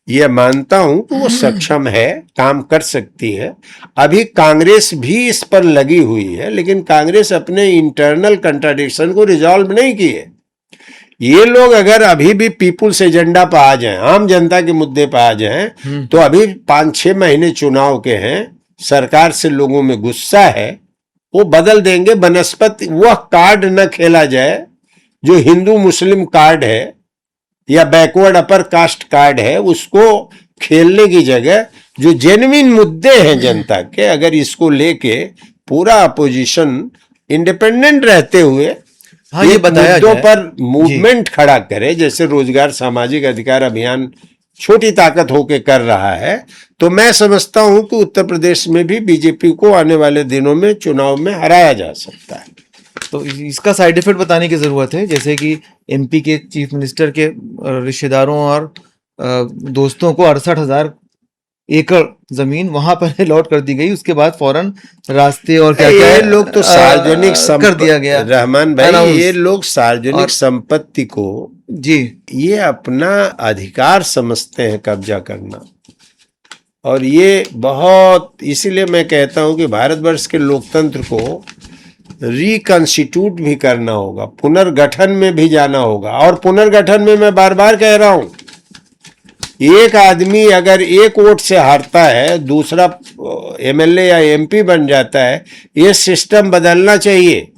यह मानता हूं कि वो सक्षम है, काम कर सकती है। अभी कांग्रेस भी इस पर लगी हुई है, लेकिन कांग्रेस अपने इंटरनल कंट्राडिक्शन को रिजॉल्व नहीं किए। ये लोग अगर अभी भी पीपुल्स एजेंडा पर आ जाएं, आम जनता के मुद्दे पर आ जाएं, तो अभी 5-6 महीने चुनाव के हैं, सरकार से लोगों में गुस्सा है, वो बदल देंगे। बनस्पति वह कार्ड न खेला जाए जो हिंदू मुस्लिम कार्ड है या बैकवर्ड अपर कास्ट कार्ड है, उसको खेलने की जगह जो जेन्युइन मुद्दे हैं जनता के, अगर इसको लेके पूरा अपोजिशन इंडिपेंडेंट रहते हुए ये मुद्दों पर मूवमेंट खड़ा करे, जैसे रोजगार सामाजिक अधिकार अभियान छोटी ताकत होके कर रहा है, तो मैं समझता हूं कि उत्तर प्रदेश में भी बीजेपी को आने वाले दिनों में चुनाव में हराया जा सकता है। तो इसका साइड इफेक्ट बताने की जरूरत है, जैसे कि एमपी के चीफ मिनिस्टर के रिश्तेदारों और दोस्तों को 68,000 एकड़ जमीन वहां पर अलॉट कर दी गई, उसके बाद फौरन रास्ते और क्या क्या लोग तो सार्वजनिक कर दिया गया। रहमान भाई, ये लोग सार्वजनिक संपत्ति को जी ये अपना अधिकार समझते हैं कब्जा करना, और ये बहुत, इसीलिए मैं कहता हूं कि भारतवर्ष के लोकतंत्र को रिकॉन्स्टिट्यूट भी करना होगा, पुनर्गठन में भी जाना होगा। और पुनर्गठन में मैं बार बार कह रहा हूं, एक आदमी अगर एक वोट से हारता है, दूसरा एमएलए या एमपी बन जाता है, ये सिस्टम बदलना चाहिए।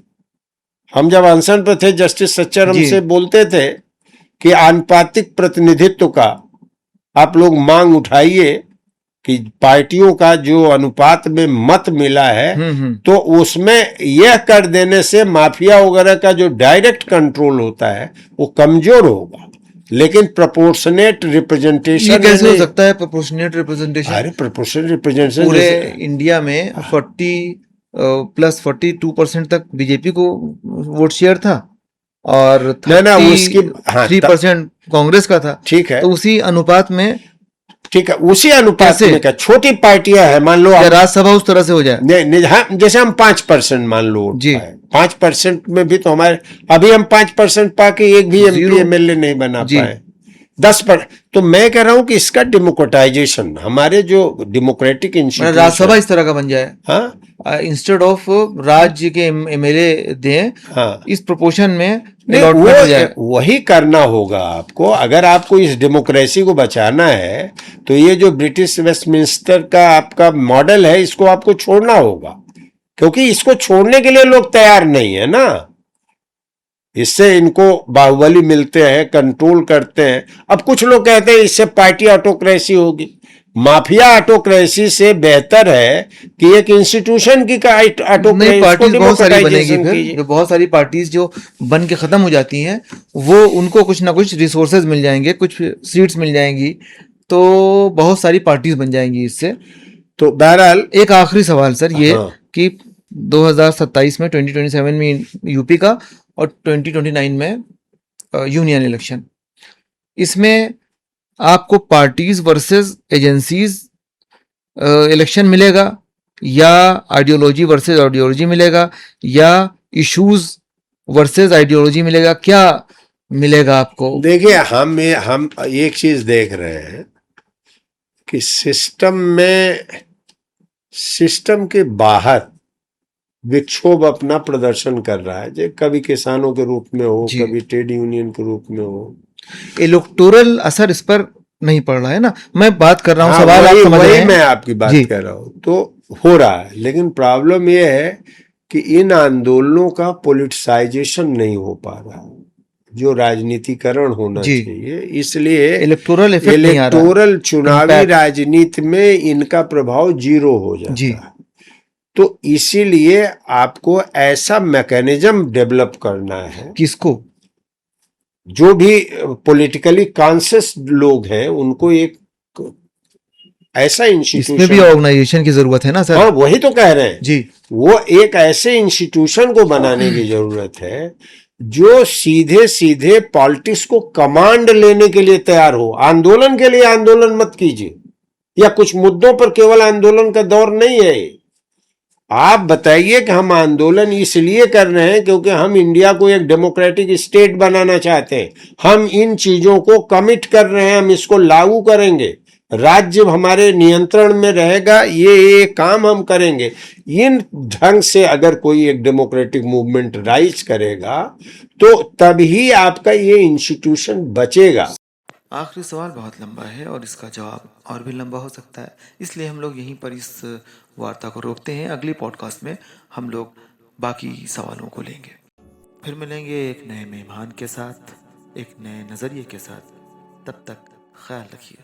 हम जब अनशन पर थे, जस्टिस सच्चर हमसे बोलते थे कि आनुपातिक प्रतिनिधित्व का आप लोग मांग उठाइए, कि पार्टियों का जो अनुपात में मत मिला है, तो उसमें यह कर देने से माफिया वगैरह का जो डायरेक्ट कंट्रोल होता है वो कमजोर होगा। लेकिन प्रोपोर्शनेट रिप्रेजेंटेशन ये कैसे हो सकता है? प्रोपोर्शनेट रिप्रेजेंटेशन, अरे प्रोपोर्शनेट रिप्रेजेंटेशन पूरे इंडिया में 40+42% तक बीजेपी को वोट शेयर था और 3% कांग्रेस का था। ठीक है, तो उसी अनुपात में, ठीक है, उसी अनुपात में क्या छोटी पार्टियां हैं, मान लो राज्यसभा उस तरह से हो जाए। नहीं, हाँ, जैसे हम 5% मान लो जी, 5% में भी तो हमारे, अभी हम 5% पाके एक भी एमपी एमएलए नहीं बना पाए, 10%। तो मैं कह रहा हूं कि इसका डेमोक्रेटाइजेशन, हमारे जो डेमोक्रेटिक इंस्टीट्यूशन, राज्यसभा इस तरह का बन जाए, हाँ, इंस्टेड ऑफ राज्य के एमएलए दें, हाँ, इस प्रोपोर्शन में वही करना होगा आपको। अगर आपको इस डेमोक्रेसी को बचाना है, तो ये जो ब्रिटिश वेस्टमिंस्टर का आपका मॉडल है, इसको आपको छोड़ना होगा, क्योंकि इसको छोड़ने के लिए लोग तैयार नहीं है ना। इससे इनको बाहुबली मिलते हैं, कंट्रोल करते हैं। अब कुछ लोग कहते हैं इससे पार्टी ऑटोक्रेसी होगी। माफिया ऑटोक्रेसी से बेहतर है कि एक इंस्टीट्यूशन की ऑटोक्रेसी, पार्टीज बहुत सारी बनेगी, फिर जो बहुत सारी पार्टीज जो बन के खत्म हो जाती हैं, वो उनको कुछ ना कुछ रिसोर्सेज मिल जाएंगे, कुछ सीट्स मिल जाएंगी, तो बहुत सारी पार्टीज बन जाएंगी इससे। तो बहरहाल एक आखिरी सवाल सर ये हाँ। कि 2027 में 2027 में यूपी का और 2029 में यूनियन इलेक्शन, इसमें आपको पार्टीज वर्सेस एजेंसीज इलेक्शन मिलेगा या आइडियोलॉजी वर्सेस आइडियोलॉजी मिलेगा या इश्यूज वर्सेस आइडियोलॉजी मिलेगा, क्या मिलेगा आपको? देखिए, हम एक चीज देख रहे हैं कि सिस्टम के बाहर विक्षोभ अपना प्रदर्शन कर रहा है, जो कभी किसानों के रूप में हो, जी। कभी ट्रेड यूनियन के रूप में हो। इलेक्टोरल असर इस पर नहीं पड़ रहा है ना, मैं बात कर रहा हूँ, हाँ, सवाल आप समझ रहे वही हैं। मैं आपकी बात जी। कर रहा हूँ। तो हो रहा है, लेकिन प्रॉब्लम यह है कि इन आंदोलनों का पॉलिटिसाइजेशन नहीं हो पा रहा, जो राजनीतिकरण होना जी। चाहिए। इसलिए इलेक्टोरल इफेक्ट नहीं आ रहा, इलेक्टोरल चुनावी Impact। राजनीति में इनका प्रभाव जीरो हो जाता जी। है। तो इसीलिए आपको ऐसा मैकेनिज्म डेवलप करना है, किसको? जो भी पॉलिटिकली कॉन्शियस लोग हैं उनको एक ऐसा इसमें भी इंस्टीट्यूशन, ऑर्गेनाइजेशन की जरूरत है ना सर? हाँ वही तो कह रहे हैं, जी। वो एक ऐसे इंस्टीट्यूशन को बनाने की जरूरत है जो सीधे सीधे पॉलिटिक्स को कमांड लेने के लिए तैयार हो। आंदोलन के लिए आंदोलन मत कीजिए, या कुछ मुद्दों पर केवल आंदोलन का दौर नहीं है। आप बताइए कि हम आंदोलन इसलिए कर रहे हैं क्योंकि हम इंडिया को एक डेमोक्रेटिक स्टेट बनाना चाहते हैं, हम इन चीजों को कमिट कर रहे हैं, हम इसको लागू करेंगे, राज्य हमारे नियंत्रण में रहेगा, ये काम हम करेंगे। इन ढंग से अगर कोई एक डेमोक्रेटिक मूवमेंट राइज करेगा तो तभी आपका ये इंस्टीट्यूशन बचेगा। आखिरी सवाल बहुत लंबा है और इसका जवाब और भी लंबा हो सकता है, इसलिए हम लोग यहीं पर इस वार्ता को रोकते हैं। अगली पॉडकास्ट में हम लोग बाकी सवालों को लेंगे। फिर मिलेंगे एक नए मेहमान के साथ, एक नए नज़रिए के साथ। तब तक ख्याल रखिए।